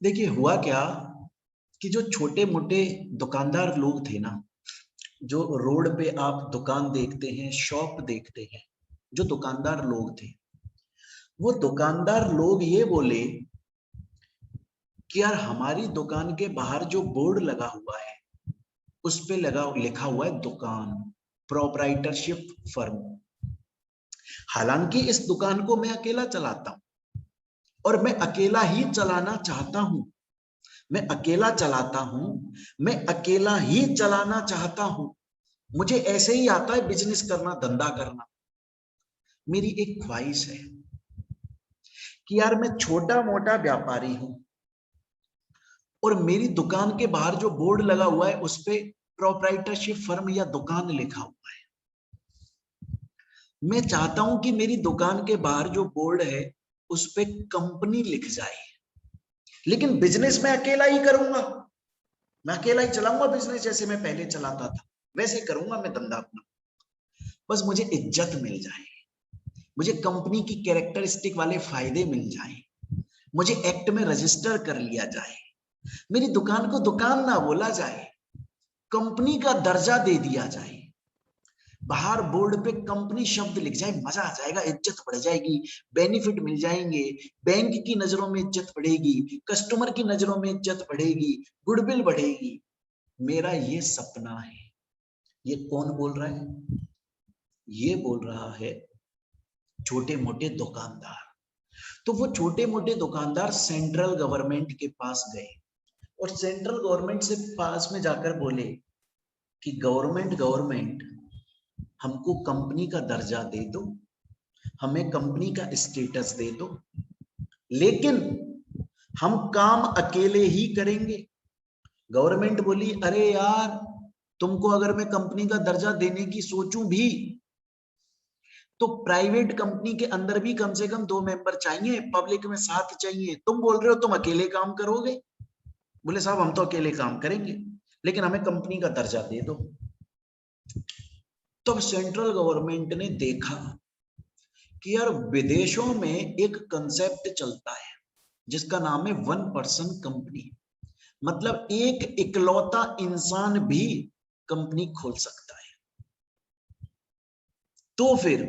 S1: देखिए हुआ क्या कि जो छोटे मोटे दुकानदार लोग थे ना, जो रोड पे आप दुकान देखते हैं, शॉप देखते हैं, जो दुकानदार लोग थे, वो दुकानदार लोग ये बोले कि यार हमारी दुकान के बाहर जो बोर्ड लगा हुआ है उस पे लिखा हुआ है दुकान, प्रोप्राइटरशिप फर्म। हालांकि इस दुकान को मैं अकेला चलाता हूं और मैं अकेला ही चलाना चाहता हूं, मैं अकेला चलाता हूं, मैं अकेला ही चलाना चाहता हूं। मुझे ऐसे ही आता है बिजनेस करना, धंधा करना। मेरी एक ख्वाहिश है कि यार मैं छोटा मोटा व्यापारी हूं और मेरी दुकान के बाहर जो बोर्ड लगा हुआ है उस पे प्रोप्राइटरशिप फर्म या दुकान लिखा हुआ है। मैं चाहता हूं कि मेरी दुकान के बाहर जो बोर्ड है उस पे कंपनी लिख जाए, लेकिन बिजनेस मैं अकेला ही करूंगा, मैं अकेला ही चलाऊंगा बिजनेस, जैसे मैं पहले चलाता था वैसे करूंगा मैं धंधा अपना। बस मुझे इज्जत मिल जाए, मुझे कंपनी की कैरेक्टरिस्टिक वाले फायदे मिल जाए, मुझे एक्ट में रजिस्टर कर लिया जाए, मेरी दुकान को दुकान ना बोला जाए, कंपनी का दर्जा दे दिया जाए, बाहर बोर्ड पे कंपनी शब्द लिख जाए, मजा आ जाएगा, इज्जत बढ़ जाएगी, बेनिफिट मिल जाएंगे, बैंक की नजरों में इज्जत बढ़ेगी, कस्टमर की नजरों में इज्जत बढ़ेगी, गुडविल बढ़ेगी। मेरा ये सपना है। ये कौन बोल रहा है? ये बोल रहा है छोटे मोटे दुकानदार। तो वो छोटे मोटे दुकानदार सेंट्रल गवर्नमेंट के पास गए और सेंट्रल गवर्नमेंट से पास में जाकर बोले कि गवर्नमेंट हमको कंपनी का दर्जा दे दो, हमें कंपनी का स्टेटस दे दो, लेकिन हम काम अकेले ही करेंगे। गवर्नमेंट बोली अरे यार, तुमको अगर मैं कंपनी का दर्जा देने की सोचूं भी तो प्राइवेट कंपनी के अंदर भी कम से कम 2 मेंबर चाहिए, पब्लिक में 7 चाहिए। तुम बोल रहे हो तुम अकेले काम करोगे? बोले साहब हम तो अकेले काम करेंगे, लेकिन हमें कंपनी का दर्जा दे दो। तब सेंट्रल गवर्नमेंट ने देखा कि यार विदेशों में एक कंसेप्ट चलता है जिसका नाम है 1 पर्सन कंपनी, मतलब एक इकलौता इंसान भी कंपनी खोल सकता है। तो फिर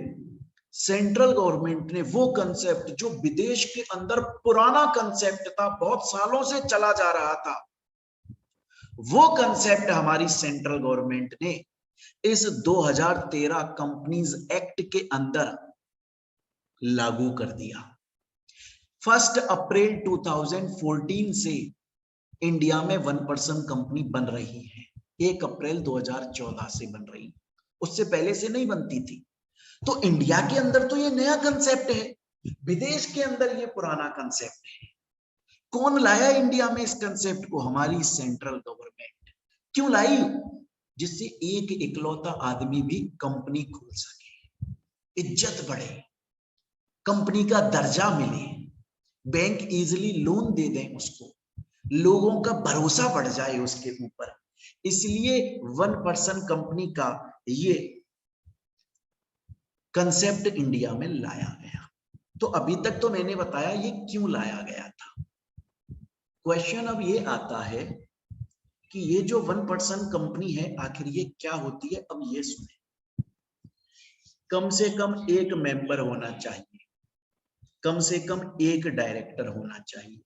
S1: सेंट्रल गवर्नमेंट ने वो कंसेप्ट जो विदेश के अंदर पुराना कंसेप्ट था, बहुत सालों से चला जा रहा था, वो कंसेप्ट हमारी सेंट्रल गवर्नमेंट ने इस 2013 कंपनीज एक्ट के अंदर लागू कर दिया। 1 अप्रैल 2014 से इंडिया में 1 पर्सन कंपनी बन रही है। 1 अप्रैल 2014 से बन रही, उससे पहले से नहीं बनती थी। तो इंडिया के अंदर तो ये नया कंसेप्ट है, विदेश के अंदर ये पुराना कंसेप्ट है। कौन लाया इंडिया में इस कंसेप्ट को? हमारी सेंट्रल गवर्नमेंट। क्यों लाई? जिससे एक इकलौता आदमी भी कंपनी खोल सके, इज्जत बढ़े, कंपनी का दर्जा मिले, बैंक इजीली लोन दे दें उसको, लोगों का भरोसा बढ़ जाए उसके ऊपर। इसलिए 1 पर्सन कंपनी का ये कंसेप्ट इंडिया में लाया गया। तो अभी तक तो मैंने बताया ये क्यों लाया गया था। क्वेश्चन अब ये आता है कि ये जो 1 पर्सन कंपनी है आखिर ये क्या होती है। अब ये सुने, कम से कम एक मेंबर होना चाहिए, कम से कम एक डायरेक्टर होना चाहिए।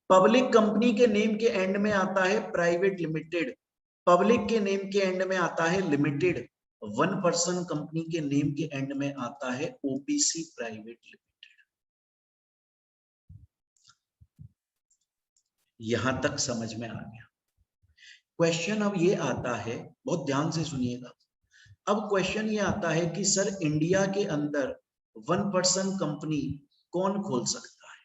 S1: पब्लिक कंपनी के नेम के एंड में आता है प्राइवेट लिमिटेड, पब्लिक के नेम के एंड में आता है लिमिटेड, 1 पर्सन कंपनी के नेम के एंड में आता है ओपीसी प्राइवेट लिमिटेड। यहां तक समझ में आ गया। क्वेश्चन अब ये आता है, बहुत ध्यान से सुनिएगा। अब क्वेश्चन ये आता है कि सर इंडिया के अंदर 1% कंपनी कौन खोल सकता है?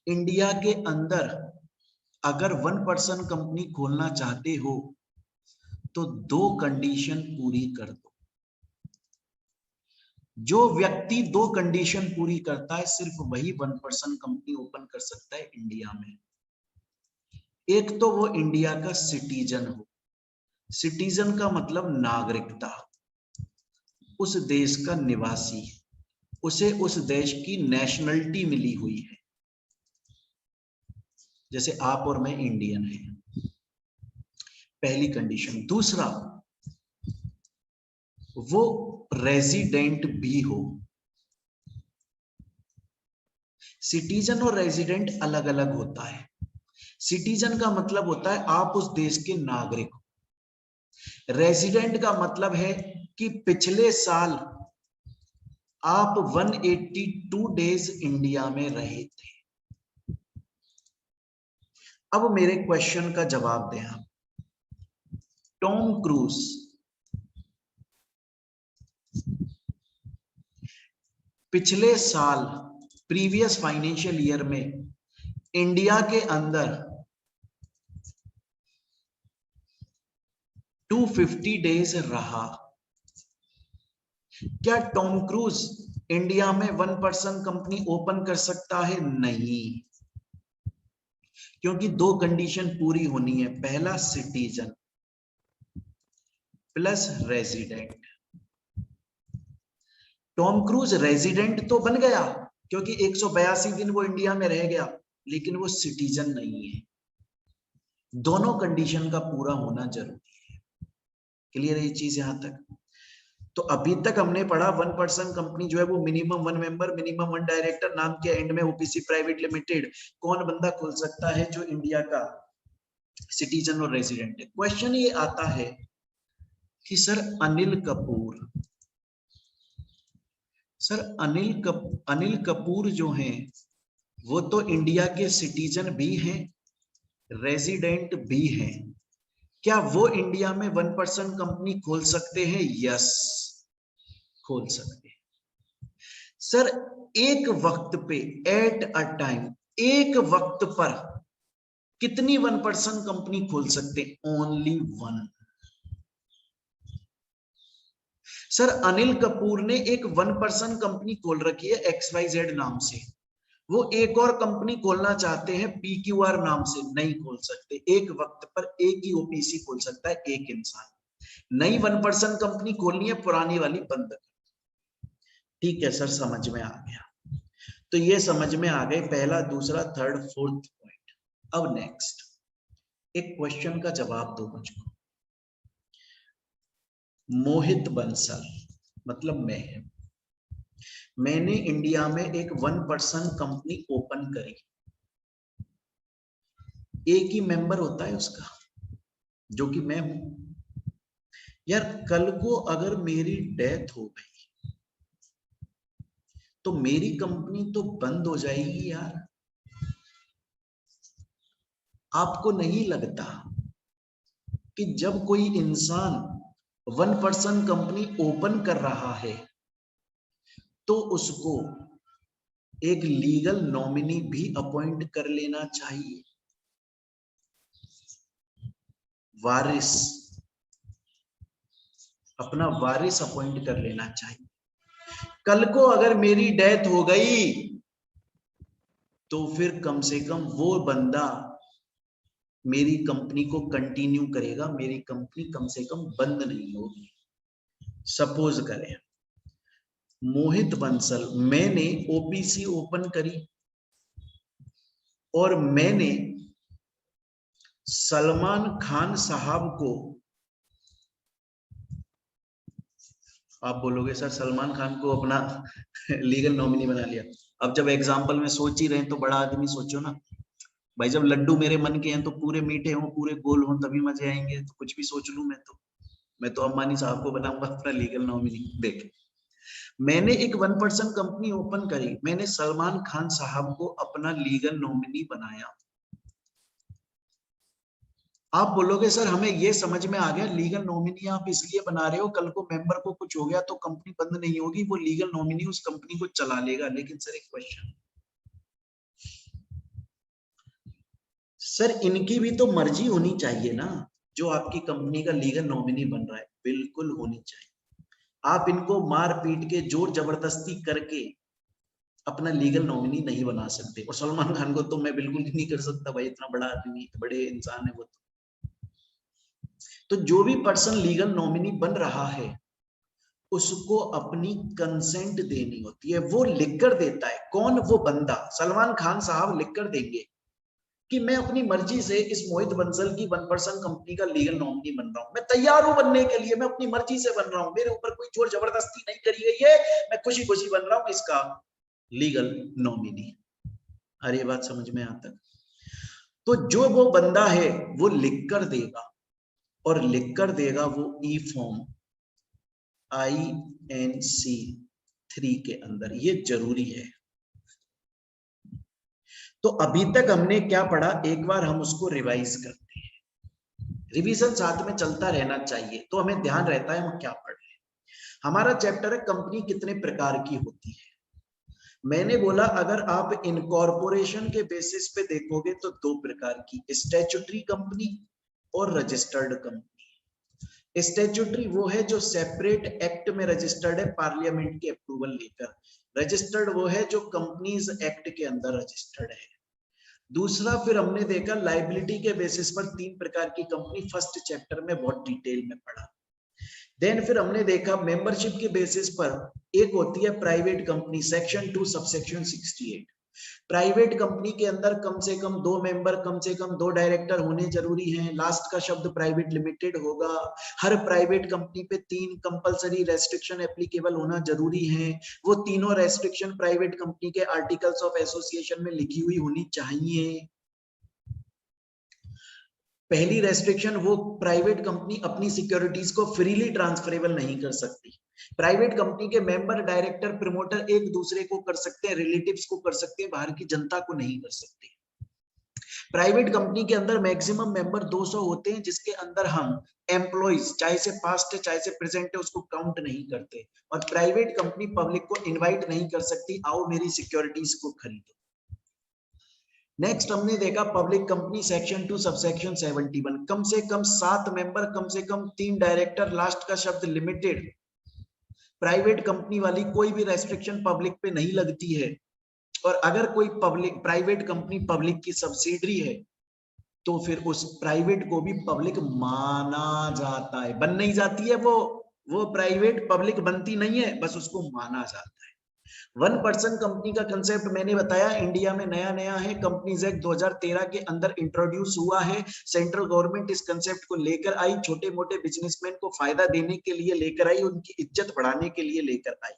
S1: इंडिया के अंदर अगर 1% कंपनी खोलना चाहते हो तो 2 कंडीशन पूरी कर दो। जो व्यक्ति 2 कंडीशन पूरी करता है सिर्फ वही 1% कंपनी ओपन कर सकता है इंडिया में। एक तो वो इंडिया का सिटीजन हो। सिटीजन का मतलब नागरिकता, उस देश का निवासी, उसे उस देश की नेशनलिटी मिली हुई है, जैसे आप और मैं इंडियन हैं, पहली कंडीशन। दूसरा, वो रेजिडेंट भी हो। सिटीजन और रेजिडेंट अलग अलग होता है। सिटीजन का मतलब होता है आप उस देश के नागरिक हो। रेजिडेंट का मतलब है कि पिछले साल आप 182 डेज इंडिया में रहे थे। अब मेरे क्वेश्चन का जवाब दें आप। टॉम क्रूज पिछले साल, प्रीवियस फाइनेंशियल ईयर में इंडिया के अंदर 250 डेज रहा। क्या टॉम क्रूज इंडिया में 1% कंपनी ओपन कर सकता है? नहीं, क्योंकि 2 कंडीशन पूरी होनी है। पहला, citizen plus resident. Tom cruise resident तो बन गया क्योंकि 182 दिन वो इंडिया में रह गया, लेकिन वो सिटीजन नहीं है। दोनों कंडीशन का पूरा होना जरूरी है। क्लियर है ये चीज यहां तक? तो अभी तक हमने पढ़ा 1% कंपनी जो है वो मिनिमम 1 मेंबर, मिनिमम 1 डायरेक्टर, नाम के एंड में ओपीसी प्राइवेट लिमिटेड, कौन बंदा खोल सकता है? जो इंडिया का सिटीजन और रेजिडेंट है। क्वेश्चन ये आता है कि सर अनिल कपूर, सर अनिल कपूर जो हैं वो तो इंडिया के सिटीजन भी हैं, रेजिडेंट भी हैं। क्या वो इंडिया में 1% कंपनी खोल सकते हैं? यस, खोल सकते हैं। सर एक वक्त पे, एट अ टाइम, एक वक्त पर कितनी 1% कंपनी खोल सकते हैं? ओनली 1। सर अनिल कपूर ने एक 1% कंपनी खोल रखी है XYZ नाम से, वो एक और कंपनी खोलना चाहते हैं PQR नाम से, नहीं खोल सकते। एक वक्त पर एक ही ओपीसी खोल सकता है एक इंसान। नई 1% कंपनी खोलनी है, पुरानी वाली बंद। ठीक है सर, समझ में आ गया। तो ये समझ में आ गए पहला, दूसरा, थर्ड, फोर्थ पॉइंट। अब नेक्स्ट एक क्वेश्चन का जवाब दो मुझको। मोहित बंसल मतलब मैंने इंडिया में एक 1% कंपनी ओपन करी। एक ही मेंबर होता है उसका, जो कि मैं हूं। यार कल को अगर मेरी डेथ हो गई तो मेरी कंपनी तो बंद हो जाएगी यार। आपको नहीं लगता कि जब कोई इंसान 1% कंपनी ओपन कर रहा है तो उसको एक लीगल नॉमिनी भी अपॉइंट कर लेना चाहिए? वारिस, अपना वारिस अपॉइंट कर लेना चाहिए। कल को अगर मेरी डेथ हो गई तो फिर कम से कम वो बंदा मेरी कंपनी को कंटिन्यू करेगा, मेरी कंपनी कम से कम बंद नहीं होगी। सपोज करें मोहित बंसल, मैंने ओपीसी ओपन करी और मैंने सलमान खान साहब को, आप बोलोगे सर सलमान खान को अपना लीगल नॉमिनी बना लिया। अब जब एग्जाम्पल में सोच ही रहे हैं तो बड़ा आदमी सोचो ना भाई। जब लड्डू मेरे मन के हैं तो पूरे मीठे हों, पूरे गोल हों, तभी मजे आएंगे। तो कुछ भी सोच लूं मैं तो अंबानी साहब को बनाऊंगा अपना लीगल नॉमिनी। देख, मैंने एक 1% कंपनी ओपन करी, मैंने सलमान खान साहब को अपना लीगल नॉमिनी बनाया। आप बोलोगे सर हमें ये समझ में आ गया, लीगल नॉमिनी आप इसलिए बना रहे हो, कल को मेंबर को कुछ हो गया तो कंपनी बंद नहीं होगी, वो लीगल नॉमिनी उस कंपनी को चला लेगा। लेकिन सर एक क्वेश्चन, सर इनकी भी तो मर्जी होनी चाहिए ना, जो आपकी कंपनी का लीगल नॉमिनी बन रहा है, बिल्कुल होनी चाहिए। आप इनको मार पीट के जोर जबरदस्ती करके अपना लीगल नॉमिनी नहीं बना सकते। और सलमान खान को तो मैं बिल्कुल नहीं कर सकता भाई, इतना बड़ा आदमी, बड़े इंसान है वो तो जो भी पर्सन लीगल नॉमिनी बन रहा है उसको अपनी कंसेंट देनी होती है, वो लिखकर देता है। कौन? वो बंदा, सलमान खान साहब लिखकर देंगे कि मैं अपनी मर्जी से इस मोहित बंसल की 1% कंपनी का लीगल नॉमिनी बन रहा हूं, मैं तैयार हूं बनने के लिए, मैं अपनी मर्जी से बन रहा हूं, मेरे ऊपर कोई जोर जबरदस्ती नहीं करी गई है, मैं खुशी खुशी बन रहा हूं इसका लीगल नॉमिनी। अरे ये बात समझ में आता है? तो जो वो बंदा है वो लिखकर देगा, और लिखकर देगा वो ई फॉर्म INC3 के अंदर, ये जरूरी है। तो अभी तक हमने क्या पढ़ा, एक बार हम उसको रिवाइज करते हैं। रिवीजन साथ में चलता रहना चाहिए तो हमें ध्यान रहता है हम क्या पढ़ रहे हैं। हमारा चैप्टर है कंपनी कितने प्रकार की होती है। मैंने बोला अगर आप इनकॉर्पोरेशन के बेसिस पे देखोगे तो दो प्रकार की, स्टैट्यूटरी कंपनी और रजिस्टर्ड कंपनी। स्टैट्यूटरी वो है जो सेपरेट एक्ट में रजिस्टर्ड है पार्लियामेंट की अप्रूवल लेकर, रजिस्टर्ड वो है जो कंपनीज एक्ट के अंदर रजिस्टर्ड है। दूसरा फिर हमने देखा लाइबिलिटी के बेसिस पर तीन प्रकार की कंपनी, फर्स्ट चैप्टर में बहुत डिटेल में पढ़ा। देन फिर हमने देखा मेंबरशिप के बेसिस पर एक होती है private company, section 2 subsection 68। Private company के अंदर कम से कम 2 मेंबर, कम से कम 2 डायरेक्टर होने जरूरी हैं। लास्ट का शब्द प्राइवेट लिमिटेड होगा। हर प्राइवेट कंपनी पे 3 कंपलसरी रेस्ट्रिक्शन एप्लीकेबल होना जरूरी है। वो तीनों रेस्ट्रिक्शन प्राइवेट कंपनी के आर्टिकल्स ऑफ एसोसिएशन में लिखी हुई होनी चाहिए। पहली रेस्ट्रिक्शन, वो प्राइवेट कंपनी अपनी सिक्योरिटीज को फ्रीली ट्रांसफरेबल नहीं कर सकती। प्राइवेट कंपनी के मेंबर, डायरेक्टर, प्रमोटर एक दूसरे को कर सकते हैं, रिलेटिव्स को कर सकते हैं, बाहर की जनता को नहीं कर सकते। प्राइवेट कंपनी के अंदर मैक्सिमम मेंबर 200 होते हैं, जिसके अंदर हम एम्प्लॉइज चाहे से पास्ट है चाहे से प्रेजेंट है उसको काउंट नहीं करते। और प्राइवेट कंपनी पब्लिक को इनवाइट नहीं कर सकती, आओ मेरी सिक्योरिटीज को खरीदो। नेक्स्ट हमने देखा पब्लिक कंपनी, सेक्शन 2 सबसेक्शन 71, कम से कम 7 मेंबर, कम से कम 3 डायरेक्टर, लास्ट का शब्द लिमिटेड। प्राइवेट कंपनी वाली कोई भी रेस्ट्रिक्शन पब्लिक पे नहीं लगती है। और अगर कोई पब्लिक प्राइवेट कंपनी पब्लिक की सब्सिडरी है तो फिर उस प्राइवेट को भी पब्लिक माना जाता है। बन नहीं जाती है वो प्राइवेट पब्लिक बनती नहीं है, बस उसको माना जाता है। 1% कंपनी का कंसेप्ट मैंने बताया इंडिया में नया नया है, कंपनीज एक्ट 2013 के अंदर इंट्रोड्यूस हुआ है। सेंट्रल गवर्नमेंट इस कंसेप्ट को लेकर आई, छोटे मोटे बिजनेसमैन को फायदा देने के लिए लेकर आई, उनकी इज्जत बढ़ाने के लिए लेकर आई।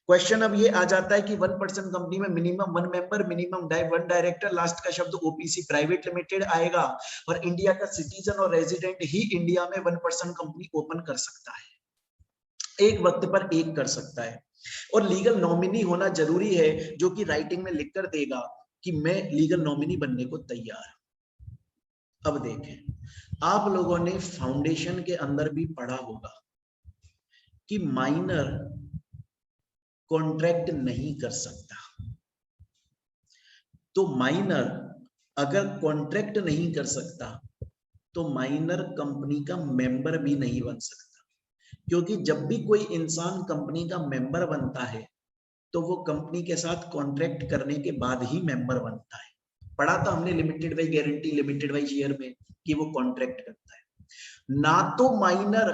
S1: क्वेश्चन अब ये आ जाता है कि 1% कंपनी में minimum 1 member, minimum 1 director, last का शब्द ओपीसी प्राइवेट लिमिटेड आएगा। और इंडिया का सिटीजन और रेजिडेंट ही इंडिया में 1% कंपनी ओपन कर सकता है, एक वक्त पर एक कर सकता है। और लीगल नॉमिनी होना जरूरी है, जो कि राइटिंग में लिखकर देगा कि मैं लीगल नॉमिनी बनने को तैयार हूं। अब देखें, आप लोगों ने फाउंडेशन के अंदर भी पढ़ा होगा कि माइनर कॉन्ट्रैक्ट नहीं कर सकता। तो माइनर अगर कॉन्ट्रैक्ट नहीं कर सकता तो माइनर कंपनी का मेंबर भी नहीं बन सकता, क्योंकि जब भी कोई इंसान कंपनी का मेंबर बनता है तो वो कंपनी के साथ कॉन्ट्रैक्ट करने के बाद ही मेंबर बनता है। पढ़ा था हमने limited by guarantee, limited by share में कि वो कॉन्ट्रैक्ट करता है। ना तो माइनर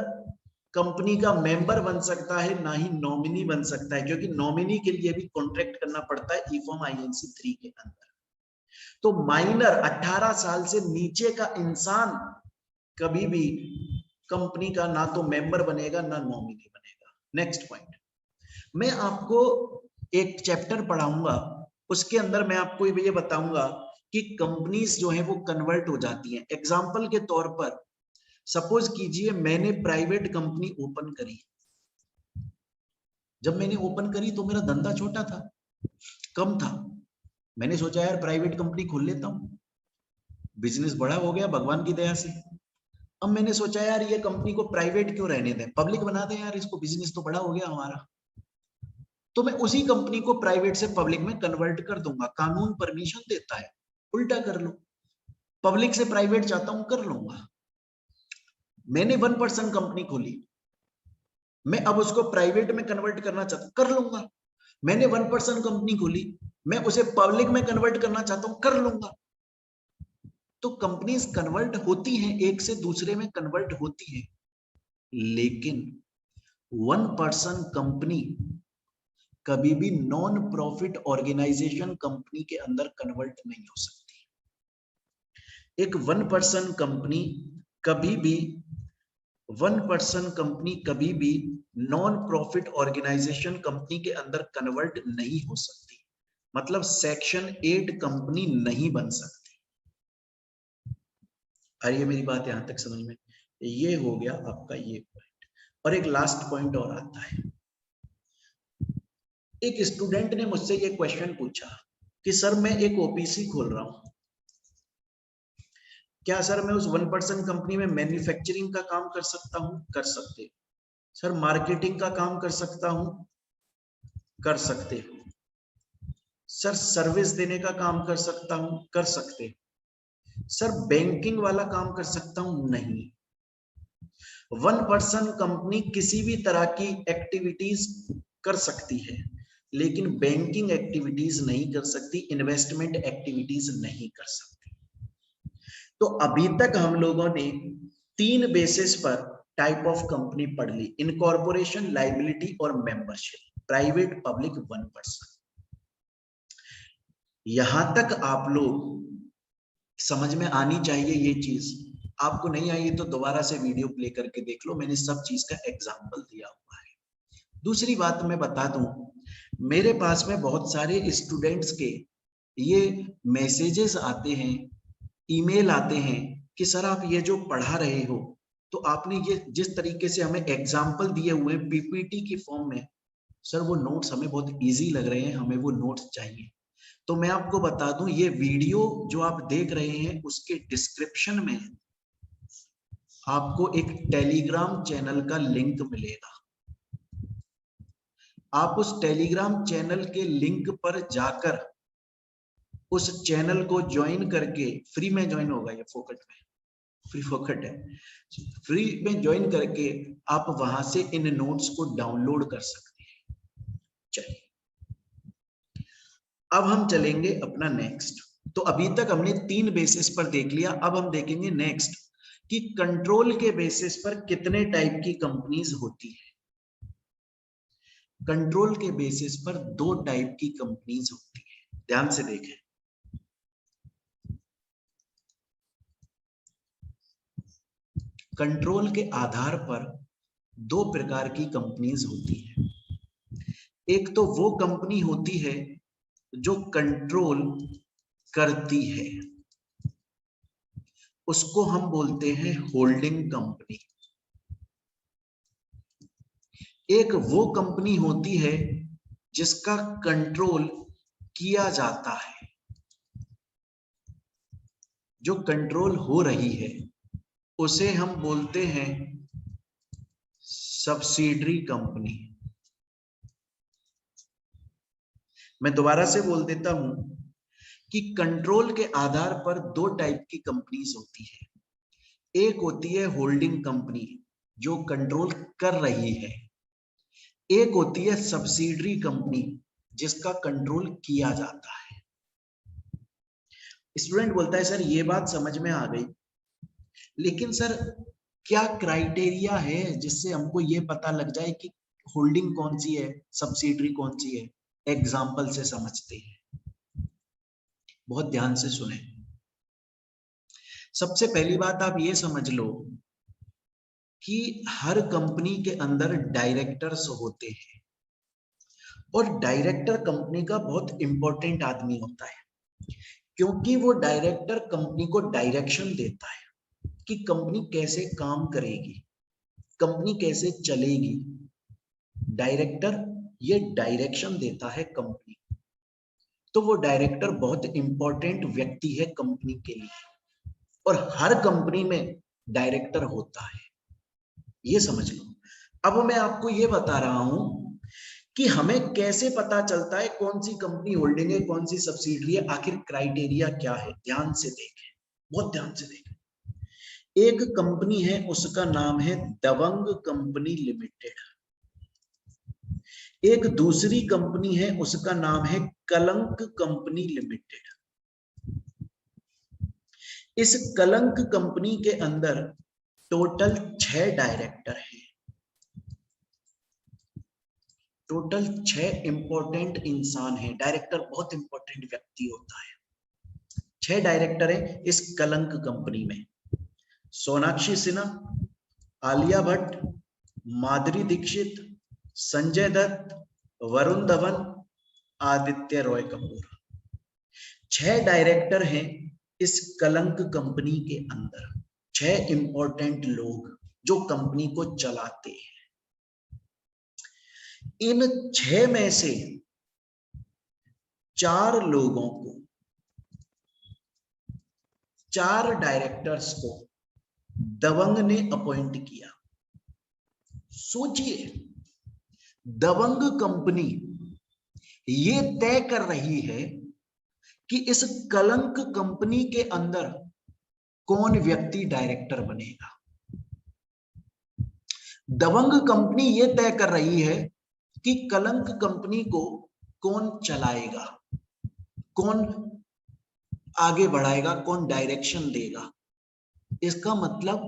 S1: कंपनी का मेंबर बन सकता है, ना ही नॉमिनी बन सकता है, क्योंकि नॉमिनी के लिए भी कॉन्ट्रैक्ट करना पड़ता है ई फॉर्म INC3 के अंदर। तो माइनर 18 साल से नीचे का इंसान कभी भी कंपनी का ना तो मेंबर बनेगा ना नॉमिनी बनेगा। नेक्स्ट पॉइंट, मैं आपको एक चैप्टर पढ़ाऊंगा, उसके अंदर मैं आपको ये बताऊंगा कि कंपनीज जो है वो कन्वर्ट हो जाती हैं। एग्जांपल के तौर पर सपोज कीजिए मैंने प्राइवेट कंपनी ओपन करी। जब मैंने ओपन करी तो मेरा धंधा छोटा था, कम था। मैंने सोचा यार प्राइवेट कंपनी खोल लेता हूं। बिजनेस बड़ा हो गया भगवान की दया से। अब मैंने सोचा यार ये कंपनी को प्राइवेट क्यों रहने दें, पब्लिक बना दें यार इसको, बिजनेस तो बड़ा हो गया हमारा। तो मैं उसी कंपनी को प्राइवेट से पब्लिक में कन्वर्ट कर दूंगा, कानून परमिशन देता है, उल्टा कर लो, पब्लिक से प्राइवेट चाहता हूं कर लूंगा। मैंने 1% कंपनी खोली, मैं अब उसको प्राइवेट में कन्वर्ट करना चाहता हूं, कर लूंगा। मैंने 1% कंपनी खोली, मैं उसे पब्लिक में कन्वर्ट करना चाहता हूं, कर लूंगा। तो कंपनीज कन्वर्ट होती हैं, एक से दूसरे में कन्वर्ट होती है, लेकिन 1% कंपनी कभी भी नॉन प्रॉफिट ऑर्गेनाइजेशन कंपनी के अंदर कन्वर्ट नहीं हो सकती। एक 1% कंपनी कभी भी 1% कंपनी कभी भी नॉन प्रॉफिट ऑर्गेनाइजेशन कंपनी के अंदर कन्वर्ट नहीं हो सकती, मतलब सेक्शन 8 कंपनी नहीं बन सकती। अरे मेरी बात यहां तक समझ में, ये हो गया आपका ये पॉइंट। और एक लास्ट पॉइंट और आता है। एक स्टूडेंट ने मुझसे ये क्वेश्चन पूछा कि सर मैं एक ओपीसी खोल रहा हूं, क्या सर मैं उस 1% कंपनी में मैन्युफैक्चरिंग का काम कर सकता हूं? कर सकते। सर मार्केटिंग का काम कर सकता हूं? कर सकते हो। सर सर्विस देने का काम कर सकता हूं? कर सकते। सर बैंकिंग वाला काम कर सकता हूं? नहीं। 1% कंपनी किसी भी तरह की एक्टिविटीज कर सकती है, लेकिन बैंकिंग एक्टिविटीज नहीं कर सकती, इन्वेस्टमेंट एक्टिविटीज नहीं कर सकती। तो अभी तक हम लोगों ने 3 बेसिस पर टाइप ऑफ कंपनी पढ़ ली, इनकॉर्पोरेशन, लाइबिलिटी और मेंबरशिप, प्राइवेट, पब्लिक, 1%। यहां तक आप लोग समझ में आनी चाहिए ये चीज। आपको नहीं आई तो दोबारा से वीडियो प्ले करके देख लो, मैंने सब चीज का एग्जाम्पल दिया हुआ है। दूसरी बात मैं बता दूं, मेरे पास में बहुत सारे स्टूडेंट्स के ये मैसेजेस आते हैं, ईमेल आते हैं कि सर आप ये जो पढ़ा रहे हो, तो आपने ये जिस तरीके से हमें एग्जाम्पल दिए हुए पीपीटी की फॉर्म में, सर वो नोट्स हमें बहुत इजी लग रहे हैं, हमें वो नोट्स चाहिए। तो मैं आपको बता दूं, ये वीडियो जो आप देख रहे हैं उसके डिस्क्रिप्शन में आपको एक टेलीग्राम चैनल का लिंक मिलेगा। आप उस टेलीग्राम चैनल के लिंक पर जाकर उस चैनल को ज्वाइन करके, फ्री में ज्वाइन होगा, ये फोकट में, फ्री फोकट है, फ्री में ज्वाइन करके आप वहां से इन नोट्स को डाउनलोड कर सकते हैं। चलिए अब हम चलेंगे अपना नेक्स्ट। तो अभी तक हमने 3 बेसिस पर देख लिया, अब हम देखेंगे नेक्स्ट कि कंट्रोल के बेसिस पर कितने टाइप की कंपनीज होती है। कंट्रोल के बेसिस पर 2 टाइप की कंपनीज होती है, ध्यान से देखें। कंट्रोल के आधार पर 2 प्रकार की कंपनीज होती है। एक तो वो कंपनी होती है जो कंट्रोल करती है, उसको हम बोलते हैं होल्डिंग कंपनी। एक वो कंपनी होती है जिसका कंट्रोल किया जाता है, जो कंट्रोल हो रही है उसे हम बोलते हैं सब्सिडरी कंपनी। मैं दोबारा से बोल देता हूं कि कंट्रोल के आधार पर 2 टाइप की कंपनीज होती है। एक होती है होल्डिंग कंपनी जो कंट्रोल कर रही है, एक होती है सब्सिडरी कंपनी जिसका कंट्रोल किया जाता है। स्टूडेंट बोलता है सर ये बात समझ में आ गई, लेकिन सर क्या क्राइटेरिया है जिससे हमको ये पता लग जाए कि होल्डिंग कौन सी है, सब्सिडरी कौन सी है? एग्जाम्पल से समझते हैं, बहुत ध्यान से सुने। सबसे पहली बात आप ये समझ लो कि हर कंपनी के अंदर डायरेक्टर्स होते हैं, और डायरेक्टर कंपनी का बहुत इंपॉर्टेंट आदमी होता है, क्योंकि वो डायरेक्टर कंपनी को डायरेक्शन देता है कि कंपनी कैसे काम करेगी, कंपनी कैसे चलेगी। डायरेक्टर ये डायरेक्शन देता है कंपनी, तो वो डायरेक्टर बहुत इंपॉर्टेंट व्यक्ति है कंपनी के लिए। और हर कंपनी में डायरेक्टर होता है, ये समझ लो। अब मैं आपको ये बता रहा हूं कि हमें कैसे पता चलता है कौन सी कंपनी होल्डिंग है, कौन सी सब्सिडरी है, आखिर क्राइटेरिया क्या है। ध्यान से देखें, बहुत ध्यान से देखें। एक कंपनी है, उसका नाम है दबंग कंपनी लिमिटेड। एक दूसरी कंपनी है, उसका नाम है कलंक कंपनी लिमिटेड। इस कलंक कंपनी के अंदर टोटल 6 डायरेक्टर हैं। टोटल 6 इंपॉर्टेंट इंसान हैं। डायरेक्टर बहुत इंपॉर्टेंट व्यक्ति होता है। 6 डायरेक्टर हैं इस कलंक कंपनी में। सोनाक्षी सिन्हा, आलिया भट्ट, माधुरी दीक्षित, संजय दत्त, वरुण धवन, आदित्य रॉय कपूर। 6 डायरेक्टर हैं इस कलंक कंपनी के अंदर। 6 इंपॉर्टेंट लोग जो कंपनी को चलाते हैं। इन 6 में से 4 लोगों को, 4 डायरेक्टर्स को दबंग ने अपॉइंट किया। सोचिए, दबंग कंपनी ये तय कर रही है कि इस कलंक कंपनी के अंदर कौन व्यक्ति डायरेक्टर बनेगा। दबंग कंपनी ये तय कर रही है कि कलंक कंपनी को कौन चलाएगा, कौन आगे बढ़ाएगा, कौन डायरेक्शन देगा। इसका मतलब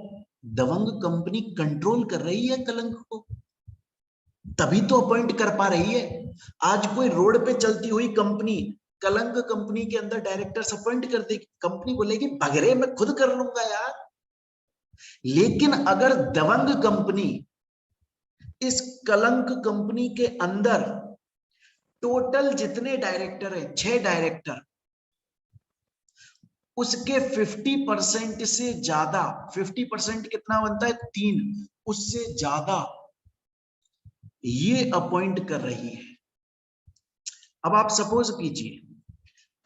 S1: दबंग कंपनी कंट्रोल कर रही है कलंक को, तभी तो अपॉइंट कर पा रही है। आज कोई रोड पे चलती हुई कंपनी कलंक कंपनी के अंदर डायरेक्टर्स अपॉइंट कर देगी, कंपनी बोलेगी बगरे मैं खुद कर लूंगा यार। लेकिन अगर दबंग कंपनी इस कलंक कंपनी के अंदर टोटल जितने डायरेक्टर है, 6 डायरेक्टर, उसके 50% से ज्यादा, 50% कितना बनता है 3, उससे ज्यादा ये अपॉइंट कर रही है। अब आप सपोज कीजिए,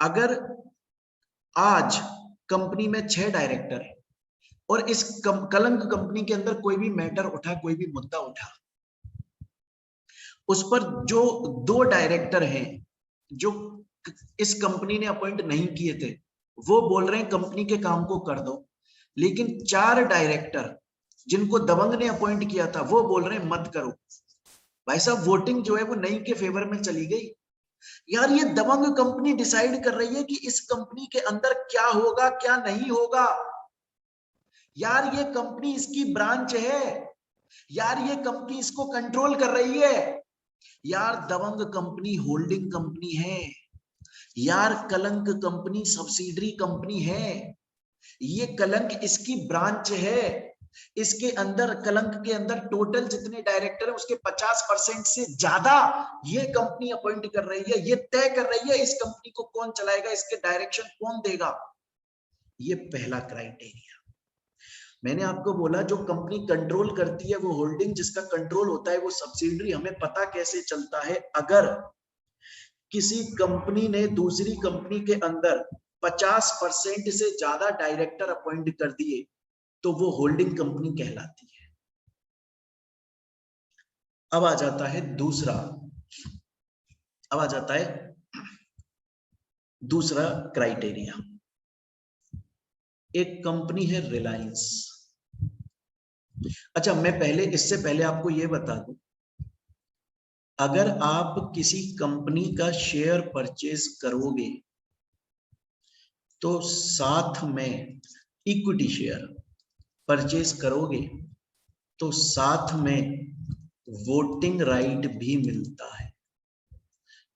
S1: अगर आज कंपनी में 6 डायरेक्टर है और इस कलंक कंपनी के अंदर कोई भी मैटर उठा, कोई भी मुद्दा उठा, उस पर जो 2 डायरेक्टर हैं जो इस कंपनी ने अपॉइंट नहीं किए थे, वो बोल रहे हैं कंपनी के काम को कर दो। लेकिन 4 डायरेक्टर जिनको दबंग ने अपॉइंट किया था, वो बोल रहे हैं मत करो। भाई साहब, वोटिंग जो है वो नहीं के फेवर में चली गई। यार, ये दबंग कंपनी डिसाइड कर रही है कि इस कंपनी के अंदर क्या होगा, क्या नहीं होगा। यार, ये कंपनी इसकी ब्रांच है। यार, ये कंपनी इसको कंट्रोल कर रही है। यार, दबंग कंपनी होल्डिंग कंपनी है। यार, कलंक कंपनी सब्सिडरी कंपनी है। ये कलंक इसकी ब्रांच है। इसके अंदर, कलंक के अंदर टोटल जितने डायरेक्टर है उसके 50% से ज्यादा ये कंपनी अपॉइंट कर रही है। ये तय कर रही है इस कंपनी को कौन चलाएगा, इसके डायरेक्शन कौन देगा। ये पहला क्राइटेरिया। मैंने आपको बोला जो कंपनी कंट्रोल करती है वो होल्डिंग, जिसका कंट्रोल होता है वो सब्सिडरी। हमें पता कैसे चलता है? अगर किसी कंपनी ने दूसरी कंपनी के अंदर 50% से ज्यादा डायरेक्टर अपॉइंट कर दिए तो वो होल्डिंग कंपनी कहलाती है। अब आ जाता है दूसरा क्राइटेरिया। एक कंपनी है रिलायंस। अच्छा, इससे पहले आपको यह बता दूं, अगर आप किसी कंपनी का शेयर परचेज करोगे तो साथ में इक्विटी शेयर परचेज करोगे तो साथ में वोटिंग राइट भी मिलता है।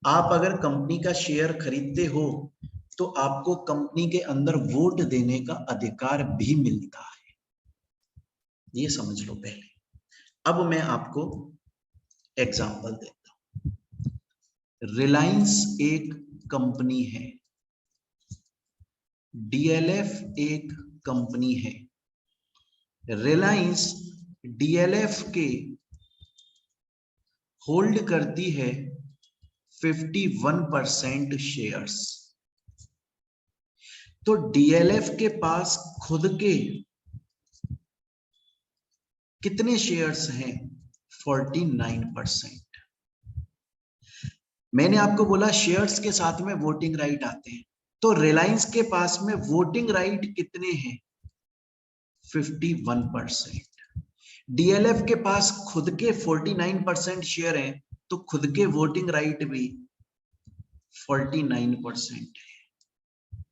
S1: आप अगर कंपनी का शेयर खरीदते हो तो आपको कंपनी के अंदर वोट देने का अधिकार भी मिलता है। ये समझ लो पहले। अब मैं आपको एग्जांपल देता हूं। रिलायंस एक कंपनी है, डीएलएफ एक कंपनी है। रिलायंस डीएलएफ के होल्ड करती है 51% शेयर्स। तो डीएलएफ के पास खुद के कितने शेयर्स हैं? 49%। मैंने आपको बोला शेयर्स के साथ में वोटिंग राइट आते हैं, तो रिलायंस के पास में वोटिंग राइट कितने हैं? 51%। डीएलएफ के पास खुद के 49% शेयर हैं, तो खुद के वोटिंग राइट भी 49% है।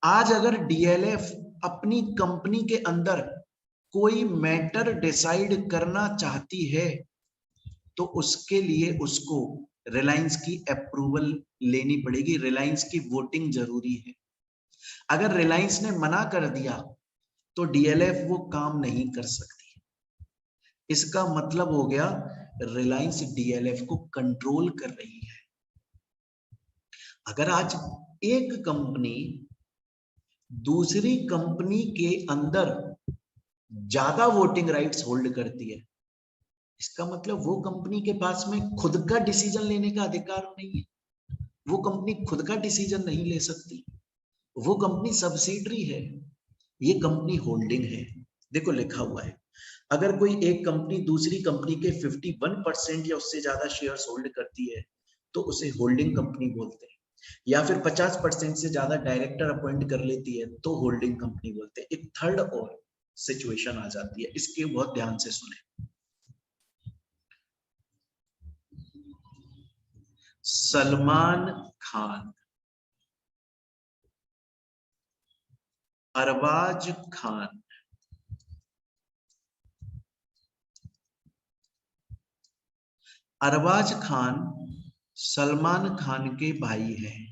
S1: आज अगर डीएलएफ अपनी कंपनी के अंदर कोई मैटर डिसाइड करना चाहती है, तो उसके लिए उसको रिलायंस की अप्रूवल लेनी पड़ेगी, रिलायंस की वोटिंग जरूरी है। अगर रिलायंस ने मना कर दिया तो डीएलएफ वो काम नहीं कर सकती। इसका मतलब हो गया रिलायंस डीएलएफ को कंट्रोल कर रही है। अगर आज एक कंपनी दूसरी कंपनी के अंदर ज्यादा वोटिंग राइट्स होल्ड करती है, इसका मतलब वो कंपनी के पास में खुद का डिसीजन लेने का अधिकार नहीं है। वो कंपनी खुद का डिसीजन नहीं ले सकती, वो कंपनी सब्सिडरी है, ये कंपनी होल्डिंग है। देखो लिखा हुआ है, अगर कोई एक कंपनी दूसरी कंपनी के 51% या उससे ज्यादा शेयर्स होल्ड करती है तो उसे होल्डिंग कंपनी बोलते हैं, या फिर 50% से ज्यादा डायरेक्टर अपॉइंट कर लेती है तो होल्डिंग कंपनी बोलते हैं। एक थर्ड और सिचुएशन आ जाती है, इसके बहुत ध्यान से सुने। सलमान खान, अरबाज खान, अरबाज खान सलमान खान के भाई हैं।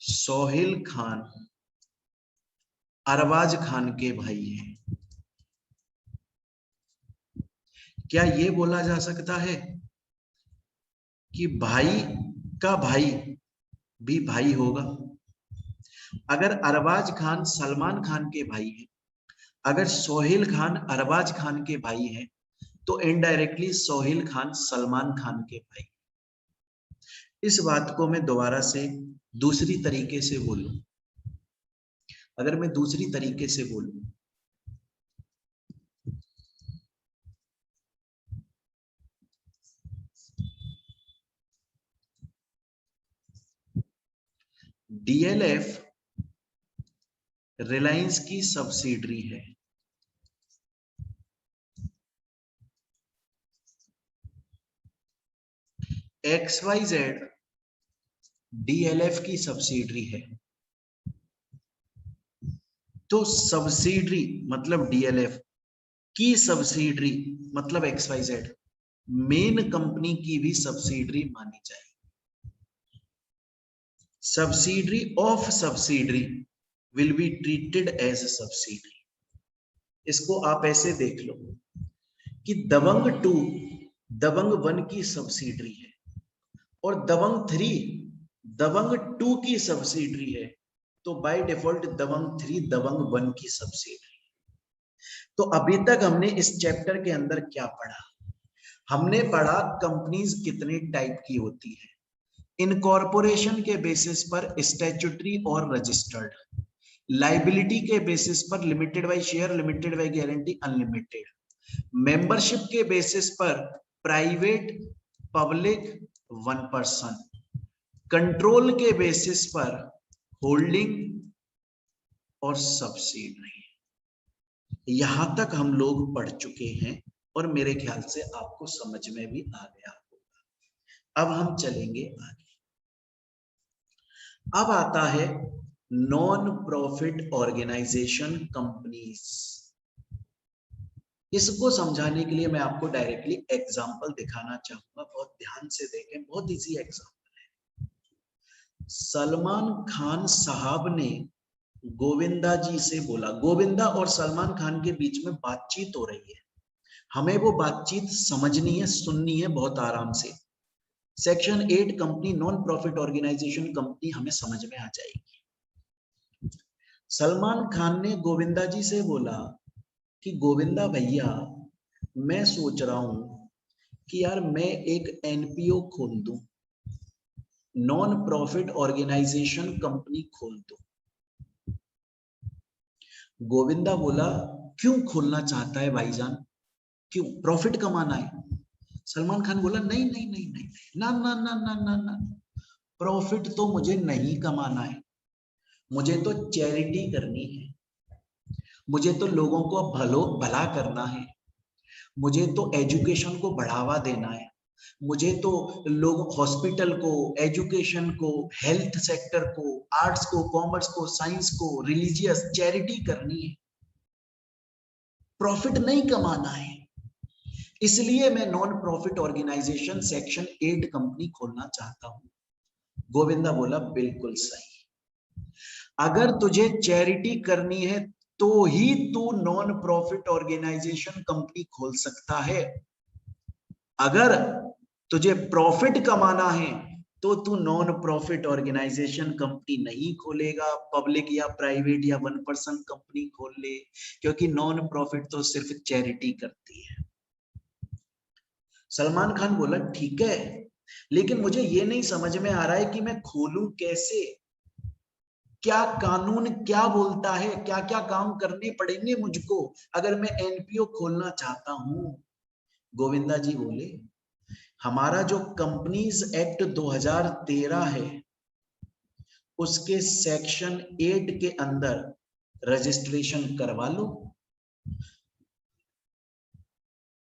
S1: सोहेल खान अरबाज खान के भाई हैं। क्या ये बोला जा सकता है कि भाई का भाई भी भाई होगा? अगर अरबाज खान सलमान खान के भाई हैं, अगर सोहेल खान अरबाज खान के भाई हैं, तो इनडायरेक्टली सोहेल खान सलमान खान के भाई। इस बात को मैं दोबारा से दूसरी तरीके से बोलूं, अगर मैं दूसरी तरीके से बोलूं, डीएलएफ रिलायंस की सब्सिडरी है, XYZ डीएलएफ की सब्सिडरी है। तो सब्सिडरी मतलब डीएलएफ की सब्सिडरी मतलब XYZ मेन कंपनी की भी सब्सिडरी मानी जाएगी। Subsidiary of subsidiary will be treated as subsidiary. इसको आप ऐसे देख लो कि दबंग 2 दबंग 1 की सब्सिडरी है और दबंग 3 दबंग 2 की सब्सिडरी है, तो बाय डिफॉल्ट दबंग 3 दबंग 1 की सब्सिडरी। तो अभी तक हमने इस चैप्टर के अंदर क्या पढ़ा? हमने पढ़ा कंपनीज कितने टाइप की होती है, इनकॉर्पोरेशन के बेसिस पर स्टैट्यूटरी और रजिस्टर्ड, लाइबिलिटी के बेसिस पर limited by share, limited by guarantee, unlimited, membership के बेसिस पर प्राइवेट, पब्लिक, 1%, कंट्रोल के बेसिस पर होल्डिंग और सब्सिडरी। यहां तक हम लोग पढ़ चुके हैं और मेरे ख्याल से आपको समझ में भी आ गया होगा। अब हम चलेंगे आगे। अब आता है नॉन प्रॉफिट ऑर्गेनाइजेशन कंपनीज। इसको समझाने के लिए मैं आपको डायरेक्टली एग्जांपल दिखाना चाहूंगा, बहुत ध्यान से देखें, बहुत इजी एग्जांपल है। सलमान खान साहब ने गोविंदा जी से बोला, गोविंदा और सलमान खान के बीच में बातचीत हो रही है, हमें वो बातचीत समझनी है, सुननी है बहुत आराम से। Section 8 company non profit organisation company हमें समझ में आ जाएगी। सलमान खान ने गोविंदा जी से बोला कि गोविंदा भैया, मैं सोच रहा हूं कि यार मैं एक एनपीओ खोल दूं, नॉन प्रॉफिट ऑर्गेनाइजेशन कंपनी खोल दूं। गोविंदा बोला क्यों खोलना चाहता है भाईजान, क्यों, प्रॉफिट कमाना है? सलमान खान बोला नहीं नहीं नहीं नहीं, ना ना ना ना ना ना, प्रॉफिट तो मुझे नहीं कमाना है, मुझे तो चैरिटी करनी है, मुझे तो लोगों को भला करना है, मुझे तो एजुकेशन को बढ़ावा देना है, मुझे तो लोग हॉस्पिटल को, एजुकेशन को, हेल्थ सेक्टर को, आर्ट्स को, कॉमर्स को, साइंस को, रिलीजियस चैरिटी करनी है, प्रॉफिट नहीं कमाना है। इसलिए मैं non profit organisation section 8 company खोलना चाहता हूं। गोविंदा बोला बिल्कुल सही, अगर तुझे चैरिटी करनी है तो ही तू नॉन प्रॉफिट ऑर्गेनाइजेशन कंपनी खोल सकता है। अगर तुझे प्रॉफिट कमाना है तो तू नॉन प्रॉफिट ऑर्गेनाइजेशन कंपनी नहीं खोलेगा, पब्लिक या प्राइवेट या 1% कंपनी खोल ले, क्योंकि नॉन प्रॉफिट तो सिर्फ चैरिटी करती है। सलमान खान बोला ठीक है, लेकिन मुझे ये नहीं समझ में आ रहा है कि मैं खोलूं कैसे, क्या कानून क्या बोलता है, क्या क्या काम करने पड़ेंगे मुझको अगर मैं एनपीओ खोलना चाहता हूं। गोविंदा जी बोले हमारा जो कंपनीज एक्ट 2013 है उसके सेक्शन 8 के अंदर रजिस्ट्रेशन करवा लो,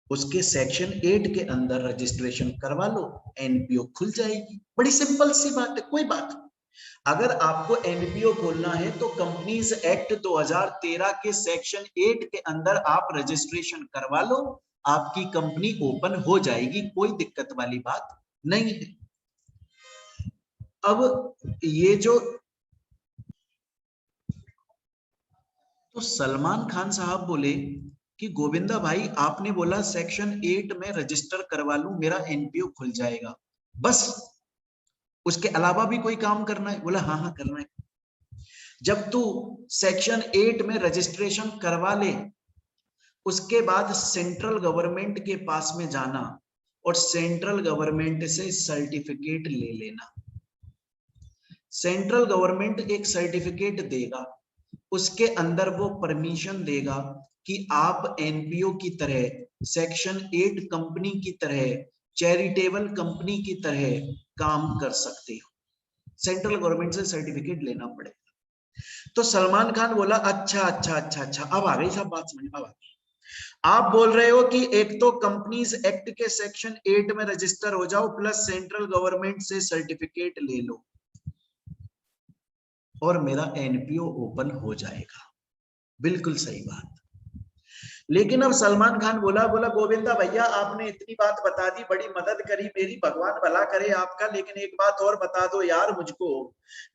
S1: उसके सेक्शन 8 के अंदर रजिस्ट्रेशन करवा लो, एनपीओ खुल जाएगी। बड़ी सिंपल सी बात है, कोई बात नहीं। अगर आपको एनपीओ खोलना है तो कंपनीज एक्ट 2013 के सेक्शन 8 के अंदर आप रजिस्ट्रेशन करवा लो, आपकी कंपनी ओपन हो जाएगी, कोई दिक्कत वाली बात नहीं है। अब ये जो, तो सलमान खान साहब बोले कि गोविंदा भाई आपने बोला सेक्शन 8 में रजिस्टर करवा लूं, मेरा एनपीओ खुल जाएगा, बस उसके अलावा भी कोई काम करना है? बोला हाँ हाँ करना है। जब तू सेक्शन 8 में रजिस्ट्रेशन करवा ले, उसके बाद सेंट्रल गवर्नमेंट के पास में जाना और सेंट्रल गवर्नमेंट से सर्टिफिकेट ले लेना। सेंट्रल गवर्नमेंट एक सर्टिफिकेट देगा, उसके अंदर वो परमिशन देगा कि आप एनपीओ की तरह, सेक्शन 8 कंपनी की तरह, चैरिटेबल कंपनी की तरह काम कर सकते हो। सेंट्रल गवर्नमेंट से सर्टिफिकेट लेना पड़ेगा। तो सलमान खान बोला अच्छा अच्छा अच्छा अच्छा, अब आ गई सब बात समझ, अब आ गई। आप बोल रहे हो कि एक तो कंपनीज एक्ट के सेक्शन 8 में रजिस्टर हो जाओ प्लस सेंट्रल गवर्नमेंट से सर्टिफिकेट ले लो और मेरा एनपीओ ओपन हो जाएगा। बिल्कुल सही बात। लेकिन अब सलमान खान बोला गोविंदा भैया आपने इतनी बात बता दी, बड़ी मदद करी मेरी, भगवान भला करे आपका, लेकिन एक बात और बता दो यार मुझको।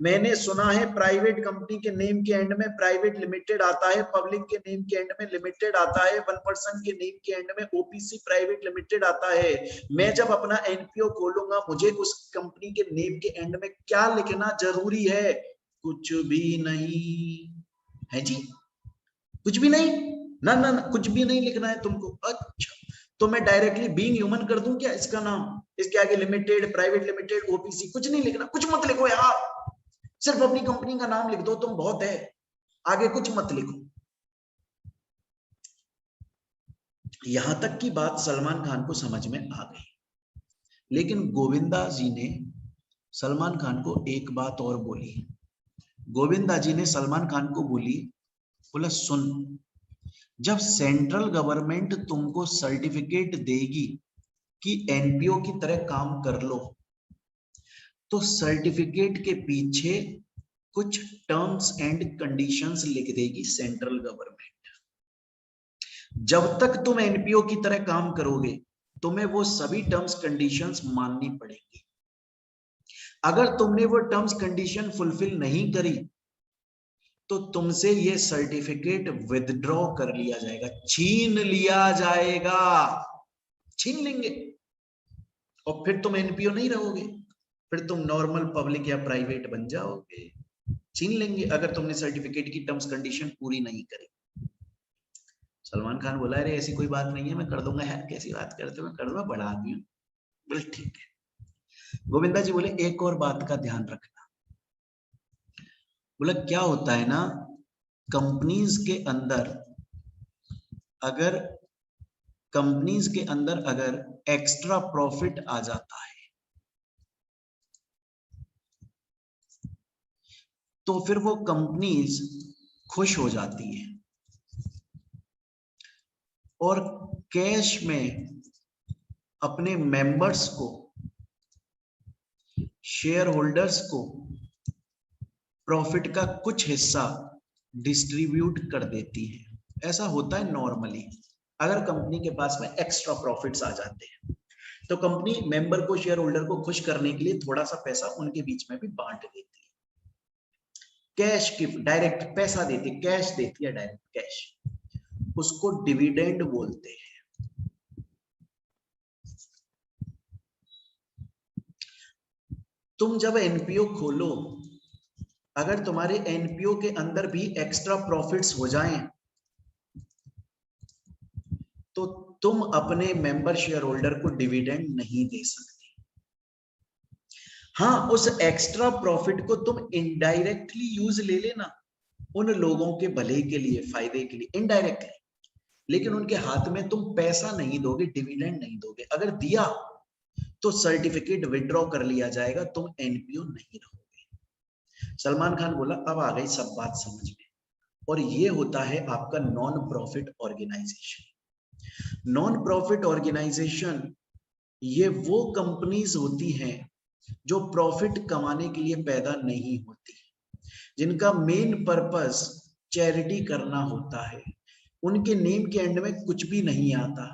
S1: मैंने सुना है प्राइवेट कंपनी के नेम के एंड में प्राइवेट लिमिटेड आता है, पब्लिक के नेम के एंड में लिमिटेड आता है, 1% के नेम के एंड में ओपीसी प्राइवेट लिमिटेड आता है। मैं जब अपना एनपीओ खोलूंगा मुझे उस कंपनी के नेम के एंड में क्या लिखना जरूरी है? कुछ भी नहीं है जी, कुछ भी नहीं, ना ना ना कुछ भी नहीं लिखना है तुमको। अच्छा, तो मैं डायरेक्टली बीइंग ह्यूमन कर दूं क्या इसका नाम? इसके आगे लिमिटेड, प्राइवेट लिमिटेड, ओपीसी कुछ नहीं लिखना, कुछ मत लिखो यार, सिर्फ अपनी कंपनी का नाम लिख दो तुम, बहुत है, आगे कुछ मत लिखो। यहां तक की बात सलमान खान को समझ में आ गई, लेकिन गोविंदा जी ने सलमान खान को एक बात और बोली। गोविंदा जी ने सलमान खान को बोला सुन, जब सेंट्रल गवर्नमेंट तुमको सर्टिफिकेट देगी कि एनपीओ की तरह काम कर लो, तो सर्टिफिकेट के पीछे कुछ टर्म्स एंड कंडीशंस लिख देगी सेंट्रल गवर्नमेंट। जब तक तुम एनपीओ की तरह काम करोगे तुम्हें वो सभी टर्म्स कंडीशंस माननी पड़ेगी। अगर तुमने वो टर्म्स कंडीशन फुलफिल नहीं करी तो तुमसे ये सर्टिफिकेट विथड्रॉ कर लिया जाएगा, छीन लिया जाएगा, छीन लेंगे और फिर तुम एनपीओ नहीं रहोगे, फिर तुम नॉर्मल पब्लिक या प्राइवेट बन जाओगे, छीन लेंगे अगर तुमने सर्टिफिकेट की टर्म्स कंडीशन पूरी नहीं करी। सलमान खान बोला अरे ऐसी कोई बात नहीं है, मैं कर दूंगा। यार कैसी बात करते हो, मैं कर दूंगा, बड़ा आदमी हूँ। बोले ठीक है। गोविंदा जी बोले एक और बात का ध्यान रखना। बोला क्या होता है ना, कंपनीज के अंदर अगर एक्स्ट्रा प्रॉफिट आ जाता है तो फिर वो कंपनीज खुश हो जाती है और कैश में अपने मेंबर्स को, शेयर होल्डर्स को प्रॉफिट का कुछ हिस्सा डिस्ट्रीब्यूट कर देती है। ऐसा होता है नॉर्मली। अगर कंपनी के पास में एक्स्ट्रा प्रॉफिट्स आ जाते हैं तो कंपनी मेंबर को, शेयर होल्डर को खुश करने के लिए थोड़ा सा पैसा उनके बीच में भी बांट देती है। कैश की डायरेक्ट पैसा देती है, कैश देती है, डायरेक्ट कैश, उसको डिविडेंड बोलते हैं। तुम जब एनपीओ खोलो, अगर तुम्हारे एनपीओ के अंदर भी एक्स्ट्रा प्रॉफिट्स हो जाएं तो तुम अपने मेंबर शेयर होल्डर को डिविडेंड नहीं दे सकते। हाँ, उस एक्स्ट्रा प्रॉफिट को तुम इनडायरेक्टली यूज ले लेना उन लोगों के भले के लिए, फायदे के लिए, इनडायरेक्टली, लेकिन उनके हाथ में तुम पैसा नहीं दोगे, डिविडेंड नहीं दोगे। अगर दिया तो सर्टिफिकेट विड्रॉ कर लिया जाएगा, तुम एनपीओ नहीं रहोगे। सलमान खान बोला अब आ गई सब बात समझ में। और ये होता है आपका non profit organisation. Non profit organisation ये वो कंपनीज होती हैं जो प्रॉफिट कमाने के लिए पैदा नहीं होती, जिनका मेन पर्पस चैरिटी करना होता है। उनके नेम के एंड में कुछ भी नहीं आता।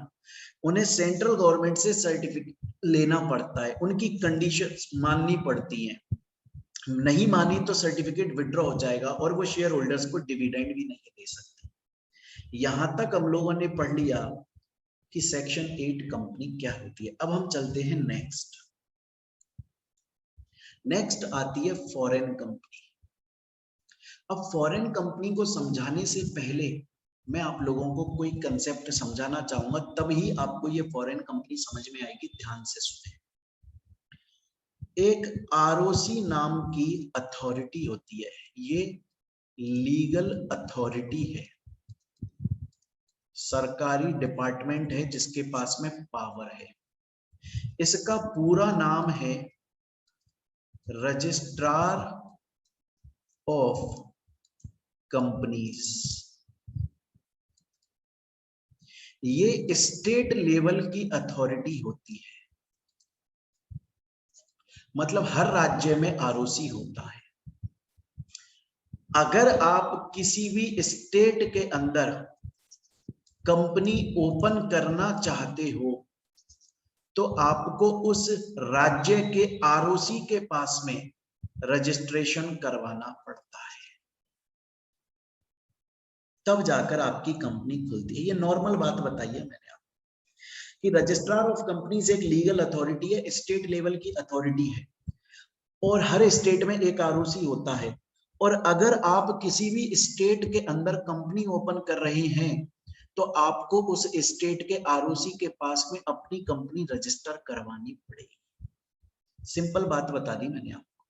S1: उन्हें सेंट्रल गवर्नमेंट से सर्टिफिकेट लेना पड़ता है, उनकी कंडीशंस माननी पड़ती हैं। नहीं मानी तो सर्टिफिकेट विड्रॉ हो जाएगा और वो शेयर होल्डर्स को डिविडेंड भी नहीं दे सकते। यहां तक हम लोगों ने पढ़ लिया कि सेक्शन 8 कंपनी क्या होती है। अब हम चलते हैं नेक्स्ट आती है फॉरेन कंपनी। अब फॉरेन कंपनी को समझाने से पहले मैं आप लोगों को कोई कंसेप्ट समझाना चाहूंगा, तभी आपको ये फॉरेन कंपनी समझ में आएगी। ध्यान से सुने। एक आरओसी नाम की अथॉरिटी होती है, ये लीगल अथॉरिटी है, सरकारी डिपार्टमेंट है जिसके पास में पावर है। इसका पूरा नाम है रजिस्ट्रार ऑफ कंपनीज। ये स्टेट लेवल की अथॉरिटी होती है, मतलब हर राज्य में आरओसी होता है। अगर आप किसी भी स्टेट के अंदर कंपनी ओपन करना चाहते हो तो आपको उस राज्य के आरओसी के पास में रजिस्ट्रेशन करवाना पड़ता है, तब जाकर आपकी कंपनी खुलती है। ये नॉर्मल बात बताई है मैंने आपको कि रजिस्ट्रार ऑफ कंपनीज एक लीगल अथॉरिटी है, स्टेट लेवल की अथॉरिटी है और हर स्टेट में एक आरओसी होता है। और अगर आप किसी भी स्टेट के अंदर कंपनी ओपन कर रहे हैं तो आपको उस स्टेट के आरओसी के पास में अपनी कंपनी रजिस्टर करवानी पड़ेगी। सिंपल बात बता दी मैंने आपको।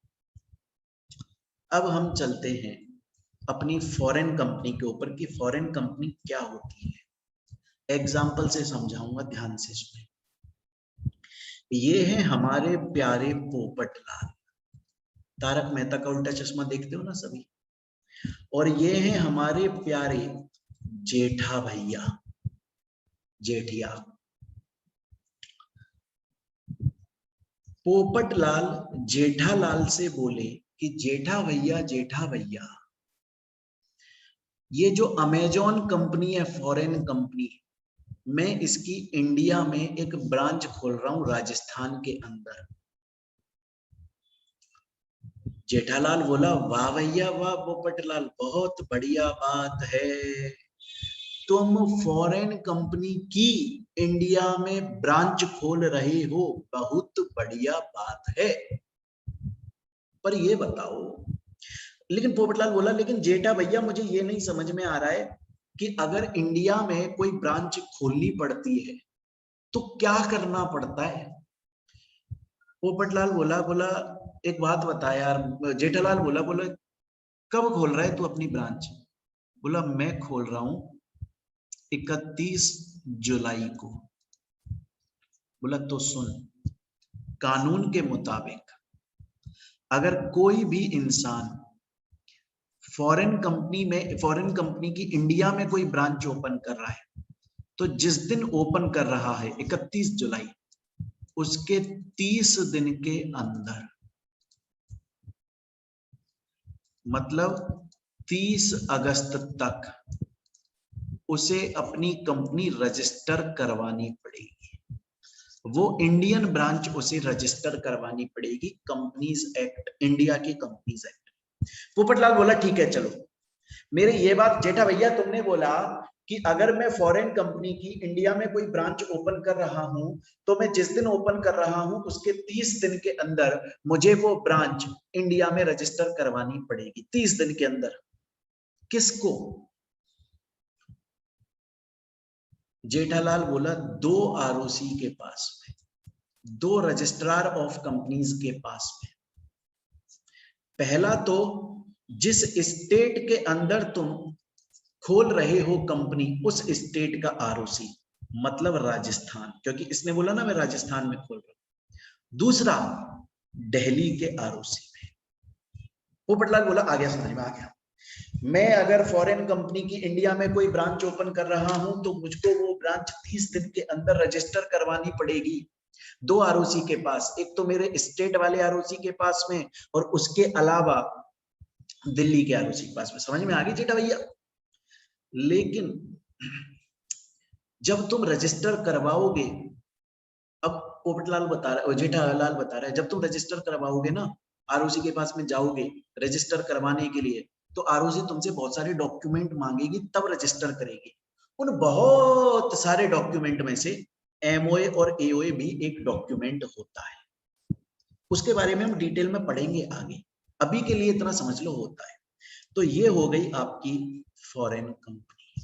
S1: अब हम चलते हैं अपनी फॉरेन कंपनी के ऊपर कि फॉरेन कंपनी क्या होती है। एग्जाम्पल से समझाऊंगा, ध्यान से सुने। ये है हमारे प्यारे पोपटलाल। तारक मेहता का उल्टा चश्मा देखते हो ना सभी। और ये है हमारे प्यारे जेठा भैया, जेठिया। पोपटलाल जेठालाल से बोले कि जेठा भैया, जेठा भैया, ये जो अमेजॉन कंपनी है, फॉरेन कंपनी, मैं इसकी इंडिया में एक ब्रांच खोल रहा हूं राजस्थान के अंदर। जेठालाल बोला वाह भैया वाह पोपटलाल, बहुत बढ़िया बात है, तुम फॉरेन कंपनी की इंडिया में ब्रांच खोल रहे हो, बहुत बढ़िया बात है। पर ये बताओ, लेकिन पोपटलाल बोला लेकिन जेठा भैया मुझे ये नहीं समझ में आ रहा है कि अगर इंडिया में कोई ब्रांच खोलनी पड़ती है तो क्या करना पड़ता है। पोपटलाल बोला एक बात बता यार। जेठालाल बोला कब खोल रहा है तू अपनी ब्रांच। बोला मैं खोल रहा हूं 31 जुलाई को। बोला तो सुन, कानून के मुताबिक अगर कोई भी इंसान फॉरेन कंपनी की इंडिया में कोई ब्रांच ओपन कर रहा है, तो जिस दिन ओपन कर रहा है 31 जुलाई, उसके 30 दिन के अंदर, मतलब 30 अगस्त तक उसे अपनी कंपनी रजिस्टर करवानी पड़ेगी। वो इंडियन ब्रांच उसे रजिस्टर करवानी पड़ेगी कंपनीज एक्ट, इंडिया की कंपनीज एक्ट। पोपटलाल बोला ठीक है चलो। मेरे ये बात जेठा भैया तुमने बोला कि अगर मैं फॉरेन कंपनी की इंडिया में कोई ब्रांच ओपन कर रहा हूं, तो मैं जिस दिन ओपन कर रहा हूं उसके 30 दिन के अंदर मुझे वो ब्रांच इंडिया में रजिस्टर करवानी पड़ेगी। 30 दिन के अंदर। किसको? जेठालाल बोला 2 आरओसी के पास में, 2 रजिस्ट्रार ऑफ कंपनीज के पास में। पहला तो जिस स्टेट के अंदर तुम खोल रहे हो कंपनी, उस स्टेट का आरओसी, मतलब राजस्थान, क्योंकि इसने बोला ना मैं राजस्थान में खोल रहा हूं। दूसरा दिल्ली के आरओसी में। पोपटलाल बोला आ गया, समझ में आ गया। मैं अगर फॉरेन कंपनी की इंडिया में कोई ब्रांच ओपन कर रहा हूं तो मुझको वो ब्रांच 30 दिन के अंदर रजिस्टर करवानी पड़ेगी 2 आरओसी के पास, एक तो मेरे स्टेट वाले आरओसी के पास में और उसके अलावा दिल्ली के आरओसी के पास में। समझ में आ गई जेठा भैया? लेकिन जब तुम रजिस्टर करवाओगे, अब पोपटलाल बता रहा है, जेठालाल बता रहा है, जब तुम रजिस्टर करवाओगे ना, आरओसी के पास में जाओगे रजिस्टर करवाने के लिए, तो आरओसी तुमसे बहुत सारे डॉक्यूमेंट मांगेगी, तब रजिस्टर करेगी। उन बहुत सारे डॉक्यूमेंट में से एमओए और एओए भी एक डॉक्यूमेंट होता है। उसके बारे में हम डिटेल में पढ़ेंगे आगे, अभी के लिए इतना समझ लो होता है। तो ये हो गई आपकी फॉरेन कंपनी।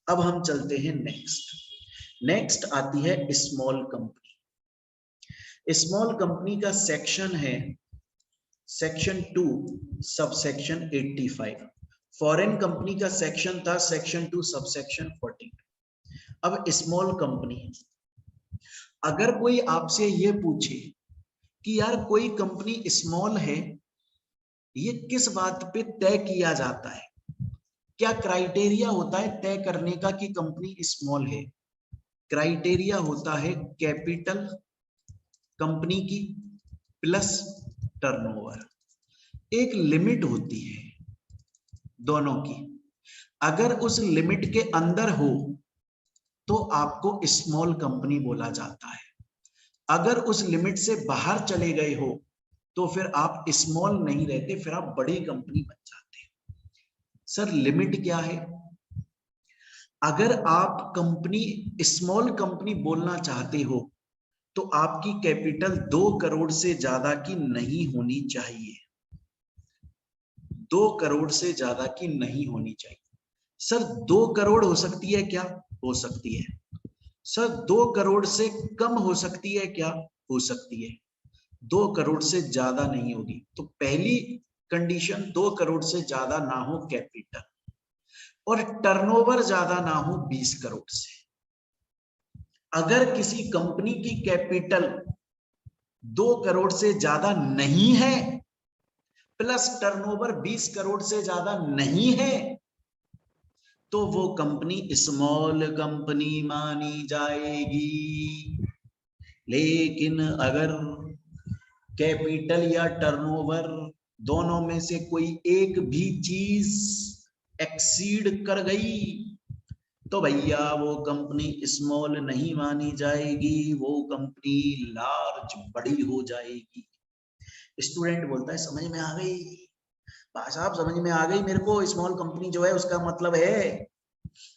S1: अब हम चलते हैं नेक्स्ट आती है स्मॉल कंपनी। स्मॉल कंपनी का सेक्शन है सेक्शन 2 सबसेक्शन 85। फॉरेन कंपनी का सेक्शन था सेक्शन 2 सबसेक्शन 42। अब स्मॉल कंपनी, अगर कोई आपसे ये पूछे कि यार कोई कंपनी स्मॉल है, ये किस बात पे तय किया जाता है, क्या क्राइटेरिया होता है तय करने का कि कंपनी स्मॉल है? क्राइटेरिया होता है कैपिटल कंपनी की प्लस टर्नओवर। एक लिमिट होती है दोनों की, अगर उस लिमिट के अंदर हो तो आपको स्मॉल कंपनी बोला जाता है। अगर उस लिमिट से बाहर चले गए हो तो फिर आप स्मॉल नहीं रहते, फिर आप बड़ी कंपनी बन जाते हैं। सर लिमिट क्या है? अगर आप कंपनी स्मॉल कंपनी बोलना चाहते हो तो आपकी कैपिटल 2 करोड़ से ज्यादा की नहीं होनी चाहिए। 2 करोड़ से ज्यादा की नहीं होनी चाहिए। सर 2 करोड़ हो सकती है क्या? हो सकती है। सर 2 करोड़ से कम हो सकती है क्या? हो सकती है। 2 करोड़ से ज्यादा नहीं होगी। तो पहली कंडीशन 2 करोड़ से ज्यादा ना हो कैपिटल, और टर्नओवर ज्यादा ना हो 20 करोड़ से। अगर किसी कंपनी की कैपिटल 2 करोड़ से ज्यादा नहीं है प्लस टर्नओवर 20 करोड़ से ज्यादा नहीं है, तो वो कंपनी स्मॉल कंपनी मानी जाएगी। लेकिन अगर कैपिटल या टर्नओवर दोनों में से कोई एक भी चीज एक्सीड कर गई तो भैया वो कंपनी स्मॉल नहीं मानी जाएगी, वो कंपनी लार्ज, बड़ी हो जाएगी। स्टूडेंट बोलता है समझ में आ गई भाई साहब, समझ में आ गई मेरे को। स्मॉल कंपनी जो है उसका मतलब है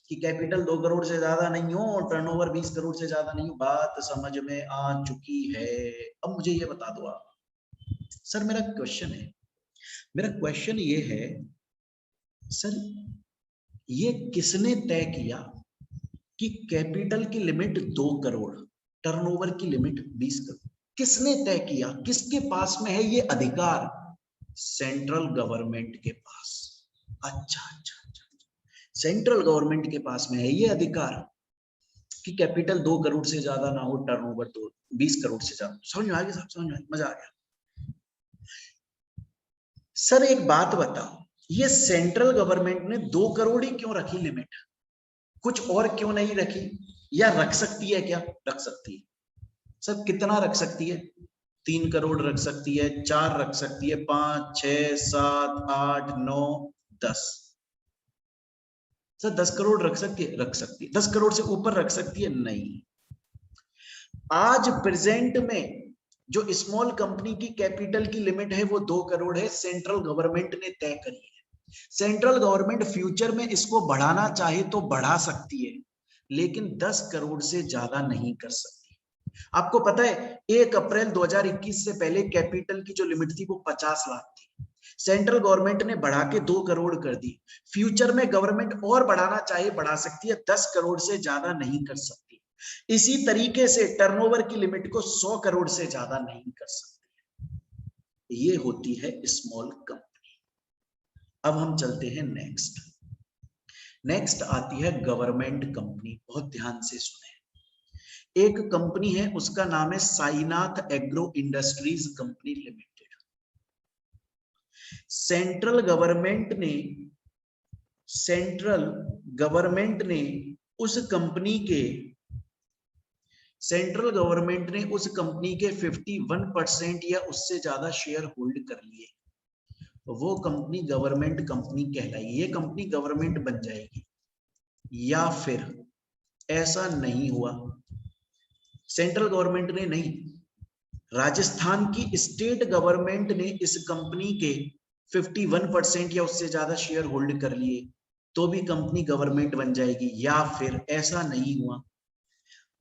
S1: कि कैपिटल 2 करोड़ से ज्यादा नहीं हो, टर्नओवर 20 करोड़ से ज्यादा नहीं हो। बात समझ में आ चुकी है। अब मुझे ये बता दो आप। सर मेरा क्वेश्चन ये है, सर ये किसने तय किया कि कैपिटल की लिमिट 2 करोड़, टर्नओवर की लिमिट 20 करोड़? किसने तय किया? किसके पास में है ये अधिकार? सेंट्रल गवर्नमेंट के पास। अच्छा अच्छा अच्छा, सेंट्रल गवर्नमेंट के पास में है ये अधिकार कि कैपिटल 2 करोड़ से ज्यादा ना हो, टर्नओवर तो 20 करोड़ से ज्यादा। समझ में आ गया साहब? समझ में मजा आ गया? सर एक बात बताओ, ये सेंट्रल गवर्नमेंट ने 2 करोड़ ही क्यों रखी लिमिट? कुछ और क्यों नहीं रखी? या रख सकती है क्या? रख सकती है। सर कितना रख सकती है? 3 करोड़ रख सकती है, 4 रख सकती है, 5, 6, 7, 8, 9, 10। सर 10 करोड़ रख सकती है? रख सकती है। 10 करोड़ से ऊपर रख सकती है? नहीं। आज प्रेजेंट में जो स्मॉल कंपनी की कैपिटल की लिमिट है वो 2 करोड़ है, सेंट्रल गवर्नमेंट ने तय करी है। सेंट्रल गवर्नमेंट फ्यूचर में इसको बढ़ाना चाहे तो बढ़ा सकती है, लेकिन 10 करोड़ से ज्यादा नहीं कर सकती। आपको पता है 1 अप्रैल 2021 से पहले कैपिटल की जो लिमिट थी वो 50 लाख थी। सेंट्रल गवर्नमेंट ने बढ़ा के 2 करोड़ कर दी। फ्यूचर में गवर्नमेंट और बढ़ाना चाहे बढ़ा सकती है, 10 करोड़ से ज्यादा नहीं कर सकती। इसी तरीके से टर्नओवर की लिमिट को 100 करोड़ से ज्यादा नहीं कर सकती। ये होती है स्मॉल कंपनी। अब हम चलते हैं नेक्स्ट। नेक्स्ट आती है गवर्नमेंट कंपनी। बहुत ध्यान से सुने। एक कंपनी है, उसका नाम है Sainath agro industries company limited. Central government ने उस कंपनी के 51% या उससे ज्यादा शेयर होल्ड कर लिए। वो कंपनी गवर्नमेंट कंपनी कहलाएगी। ये कंपनी गवर्नमेंट बन जाएगी। या फिर ऐसा नहीं हुआ, सेंट्रल गवर्नमेंट ने नहीं, राजस्थान की स्टेट गवर्नमेंट ने इस कंपनी के 51% या उससे ज्यादा शेयर होल्ड कर लिए, तो भी कंपनी गवर्नमेंट बन जाएगी। या फिर ऐसा नहीं हुआ,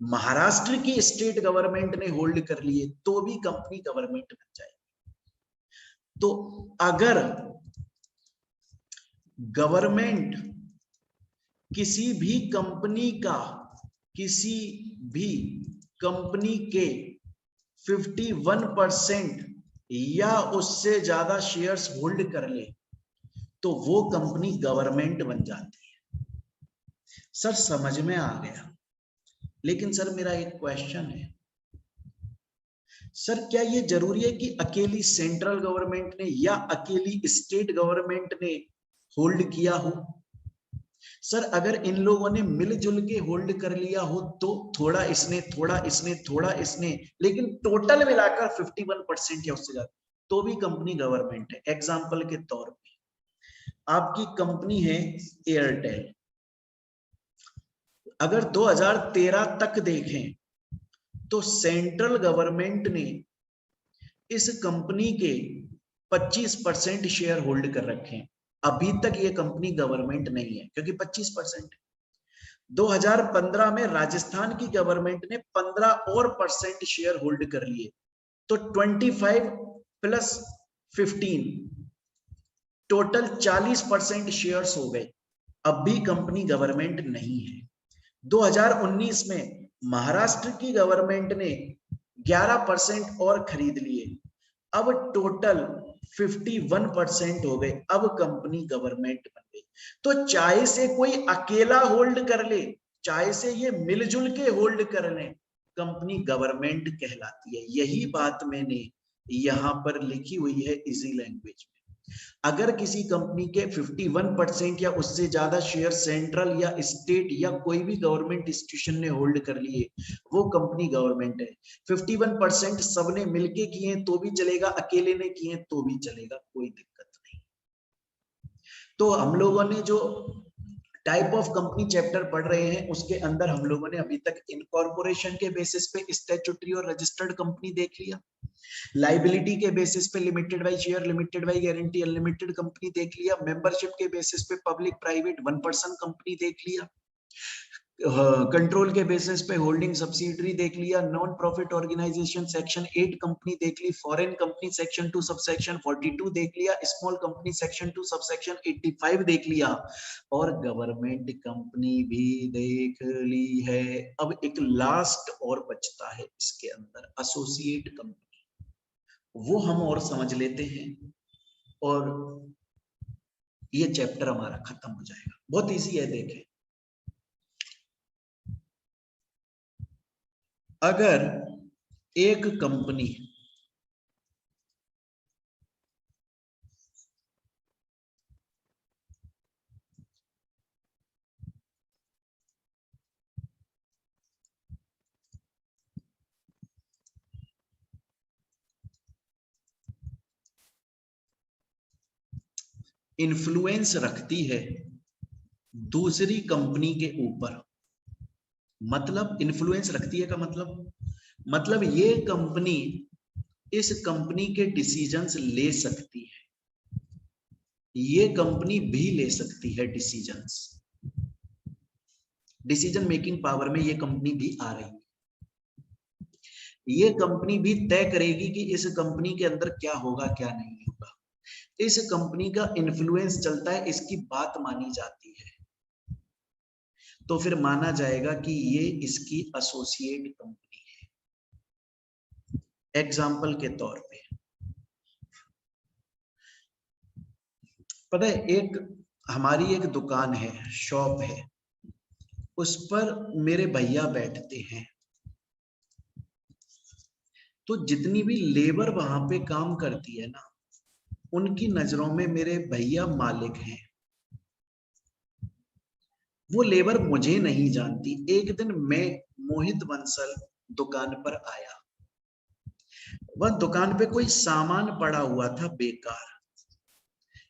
S1: महाराष्ट्र की स्टेट गवर्नमेंट ने होल्ड कर लिए, तो भी कंपनी गवर्नमेंट बन जाएगी। तो अगर गवर्नमेंट किसी भी कंपनी के 51% या उससे ज्यादा शेयर्स होल्ड कर ले, तो वो कंपनी गवर्नमेंट बन जाती है। सर समझ में आ गया? लेकिन सर मेरा एक क्वेश्चन है, सर क्या ये जरूरी है कि अकेली सेंट्रल गवर्नमेंट ने या अकेली स्टेट गवर्नमेंट ने होल्ड किया हो? सर अगर इन लोगों ने मिलजुल के होल्ड कर लिया हो तो थोड़ा इसने, थोड़ा इसने, थोड़ा इसने, लेकिन टोटल मिलाकर 51% या उससे ज्यादा, तो भी कंपनी गवर्नमेंट है। एग्जांपल के तौर पे आपकी कंपनी है एयरटेल। अगर 2013 तक देखें तो सेंट्रल गवर्नमेंट ने इस कंपनी के 25% शेयर होल्ड कर रखे हैं। अभी तक ये कंपनी गवर्नमेंट नहीं है क्योंकि 25%। 2015 में राजस्थान की गवर्नमेंट ने 15 और % शेयर होल्ड कर लिए, तो 25 प्लस 15 टोटल 40% शेयर्स हो गए। अब भी कंपनी गवर्नमेंट नहीं है। 2019 में महाराष्ट्र की गवर्नमेंट ने 11% और खरीद लिए, अब टोटल 51% हो गए। अब कंपनी गवर्नमेंट बन गई। तो चाहे से कोई अकेला होल्ड कर ले, चाहे से ये मिलजुल के होल्ड कर ले, कंपनी गवर्नमेंट कहलाती है। यही बात मैंने यहां पर लिखी हुई है इजी लैंग्वेज में। अगर किसी कंपनी के 51% या उससे ज्यादा शेयर सेंट्रल या स्टेट या कोई भी गवर्नमेंट इंस्टीट्यूशन ने होल्ड कर लिए, वो कंपनी गवर्नमेंट है। 51% सबने मिलके किए तो भी चलेगा, अकेले ने किए तो भी चलेगा, कोई दिक्कत नहीं। तो हम लोगों ने जो टाइप ऑफ कंपनी चैप्टर पढ़ रहे हैं उसके अंदर हम लोगों ने अभी तक इनकॉर्पोरेशन के बेसिस पे स्टैट्यूटरी और रजिस्टर्ड कंपनी देख लिया, लाइबिलिटी के बेसिस पे limited by share, limited by guarantee, unlimited company देख लिया, मेंबरशिप के बेसिस पे पब्लिक प्राइवेट 1 पर्सन कंपनी देख लिया, कंट्रोल के बेसिस पे होल्डिंग सब्सिडरी देख लिया, non profit organisation section 8 company देख ली, फॉरेन कंपनी सेक्शन 2 सबसेक्शन 42 देख लिया, स्मॉल कंपनी सेक्शन 2 सबसेक्शन 85 देख लिया, और गवर्नमेंट कंपनी भी देख ली है। अब एक लास्ट और बचता है इसके अंदर, एसोसिएट कंपनी, वो हम और समझ लेते हैं और ये चैप्टर हमारा खत्म हो जाएगा। बहुत इजी है, देखें, अगर एक कंपनी इन्फ्लुएंस रखती है दूसरी कंपनी के ऊपर, मतलब इन्फ्लुएंस रखती है का मतलब ये कंपनी इस कंपनी के डिसीजंस ले सकती है, ये कंपनी भी ले सकती है डिसीजंस, डिसीजन मेकिंग पावर में ये कंपनी भी आ रही है। ये कंपनी भी तय करेगी कि इस कंपनी के अंदर क्या होगा क्या नहीं होगा, इस कंपनी का इन्फ्लुएंस चलता है, इसकी बात मानी जाती है, तो फिर माना जाएगा कि ये इसकी एसोसिएट कंपनी है। एग्जाम्पल के तौर पे पता है, एक हमारी एक दुकान है, शॉप है, उस पर मेरे भैया बैठते हैं, तो जितनी भी लेबर वहां पे काम करती है ना, उनकी नजरों में मेरे भैया मालिक हैं, वो लेबर मुझे नहीं जानती। एक दिन मैं, मोहित बंसल, दुकान पर आया, वह दुकान पे कोई सामान पड़ा हुआ था बेकार,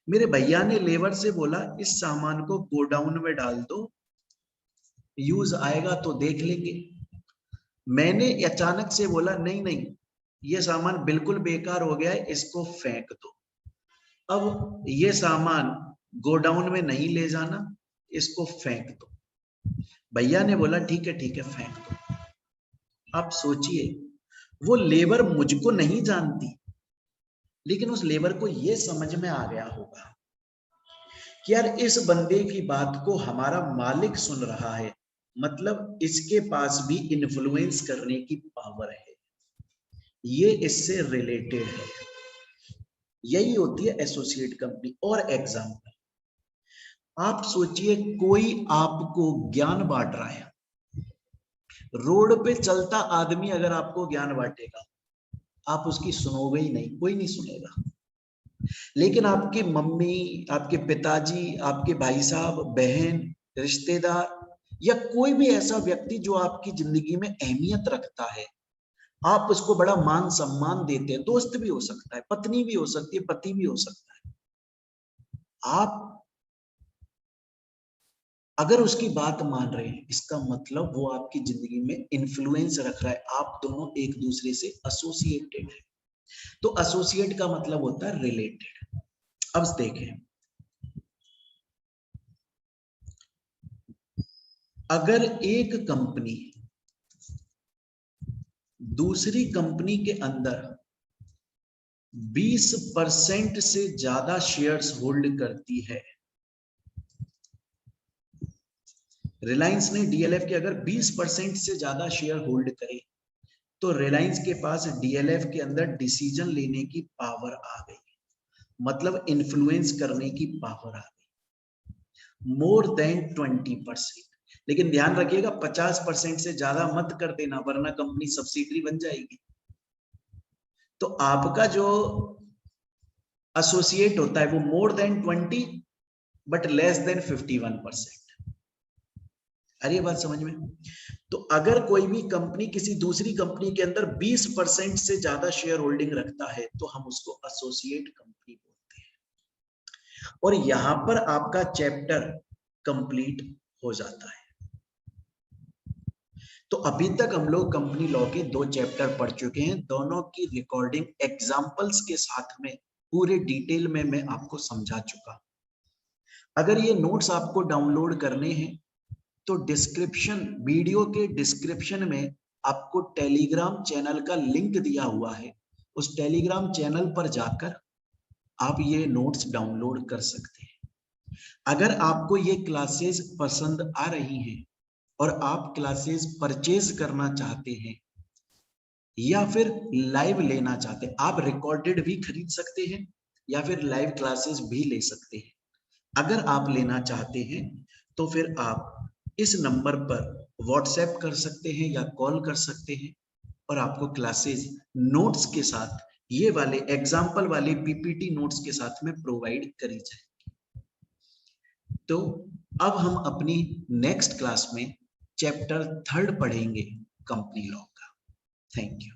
S1: मेरे भैया ने लेबर से बोला इस सामान को गोडाउन में डाल दो, यूज आएगा तो देख लेंगे। मैंने अचानक से बोला नहीं नहीं, ये सामान बिल्कुल बेकार हो गया है, इसको फेंक दो। अब ये सामान गोडाउन में नहीं ले जाना, इसको फेंक दो। भैया ने बोला ठीक है फेंक दो। आप सोचिए, वो लेबर मुझको नहीं जानती, लेकिन उस लेबर को ये समझ में आ गया होगा कि यार इस बंदे की बात को हमारा मालिक सुन रहा है, मतलब इसके पास भी इन्फ्लुएंस करने की पावर है, ये इससे रिलेटेड है। यही होती है एसोसिएट कंपनी। और एग्जाम्पल, आप सोचिए कोई आपको ज्ञान बांट रहा है, रोड पे चलता आदमी अगर आपको ज्ञान बांटेगा, आप उसकी सुनोगे ही नहीं, कोई नहीं सुनेगा। लेकिन आपकी मम्मी, आपके पिताजी, आपके भाई साहब, बहन, रिश्तेदार या कोई भी ऐसा व्यक्ति जो आपकी जिंदगी में अहमियत रखता है, आप उसको बड़ा मान सम्मान देते हैं, दोस्त भी हो सकता है, पत्नी भी हो सकती है, पति भी हो सकता है, आप अगर उसकी बात मान रहे हैं, इसका मतलब वो आपकी जिंदगी में इन्फ्लुएंस रख रहा है, आप दोनों एक दूसरे से एसोसिएटेड है। तो एसोसिएट का मतलब होता है रिलेटेड। अब देखें, अगर एक कंपनी दूसरी कंपनी के अंदर 20% से ज्यादा शेयर्स होल्ड करती है, रिलायंस ने डीएलएफ के अगर 20% से ज्यादा शेयर होल्ड करे, तो रिलायंस के पास डीएलएफ के अंदर डिसीजन लेने की पावर आ गई, मतलब इन्फ्लुएंस करने की पावर आ गई, मोर देन 20%। लेकिन ध्यान रखिएगा 50% से ज्यादा मत कर देना, वरना कंपनी सब्सिडरी बन जाएगी। तो आपका जो एसोसिएट होता है वो more than 20 but less than 51%। अरे ये बात समझ में? तो अगर कोई भी कंपनी किसी दूसरी कंपनी के अंदर 20% से ज्यादा शेयर होल्डिंग रखता है, तो हम उसको एसोसिएट कंपनी बोलते हैं। और यहां पर आपका चैप्टर कंप्लीट हो जाता है। तो अभी तक हम लोग कंपनी लॉ के 2 चैप्टर पढ़ चुके हैं, दोनों की रिकॉर्डिंग एग्जाम्पल्स के साथ में पूरे डिटेल में मैं आपको समझा चुका। अगर ये नोट्स आपको डाउनलोड करने हैं तो डिस्क्रिप्शन, वीडियो के डिस्क्रिप्शन में आपको टेलीग्राम चैनल का लिंक दिया हुआ है। उस टेलीग्राम चैनल पर जाकर आप ये नोट्स डाउनलोड कर सकते हैं। अगर आपको ये क्लासेस पसंद आ रही हैं और आप क्लासेस परचेज करना चाहते हैं या फिर लाइव लेना चाहते हैं, आप रिकॉर्डेड भी खरीद सकते हैं या फिर लाइव क्लासेस भी ले सकते हैं। अगर आप लेना चाहते हैं तो फिर आप इस नंबर पर व्हाट्सएप कर सकते हैं या कॉल कर सकते हैं और आपको क्लासेस नोट्स के साथ, ये वाले एग्जाम्पल वाले पीपीटी नोट्स के साथ में प्रोवाइड करी जाए। तो अब हम अपनी नेक्स्ट क्लास में चैप्टर 3 पढ़ेंगे, कंपनी लॉ का। Thank you.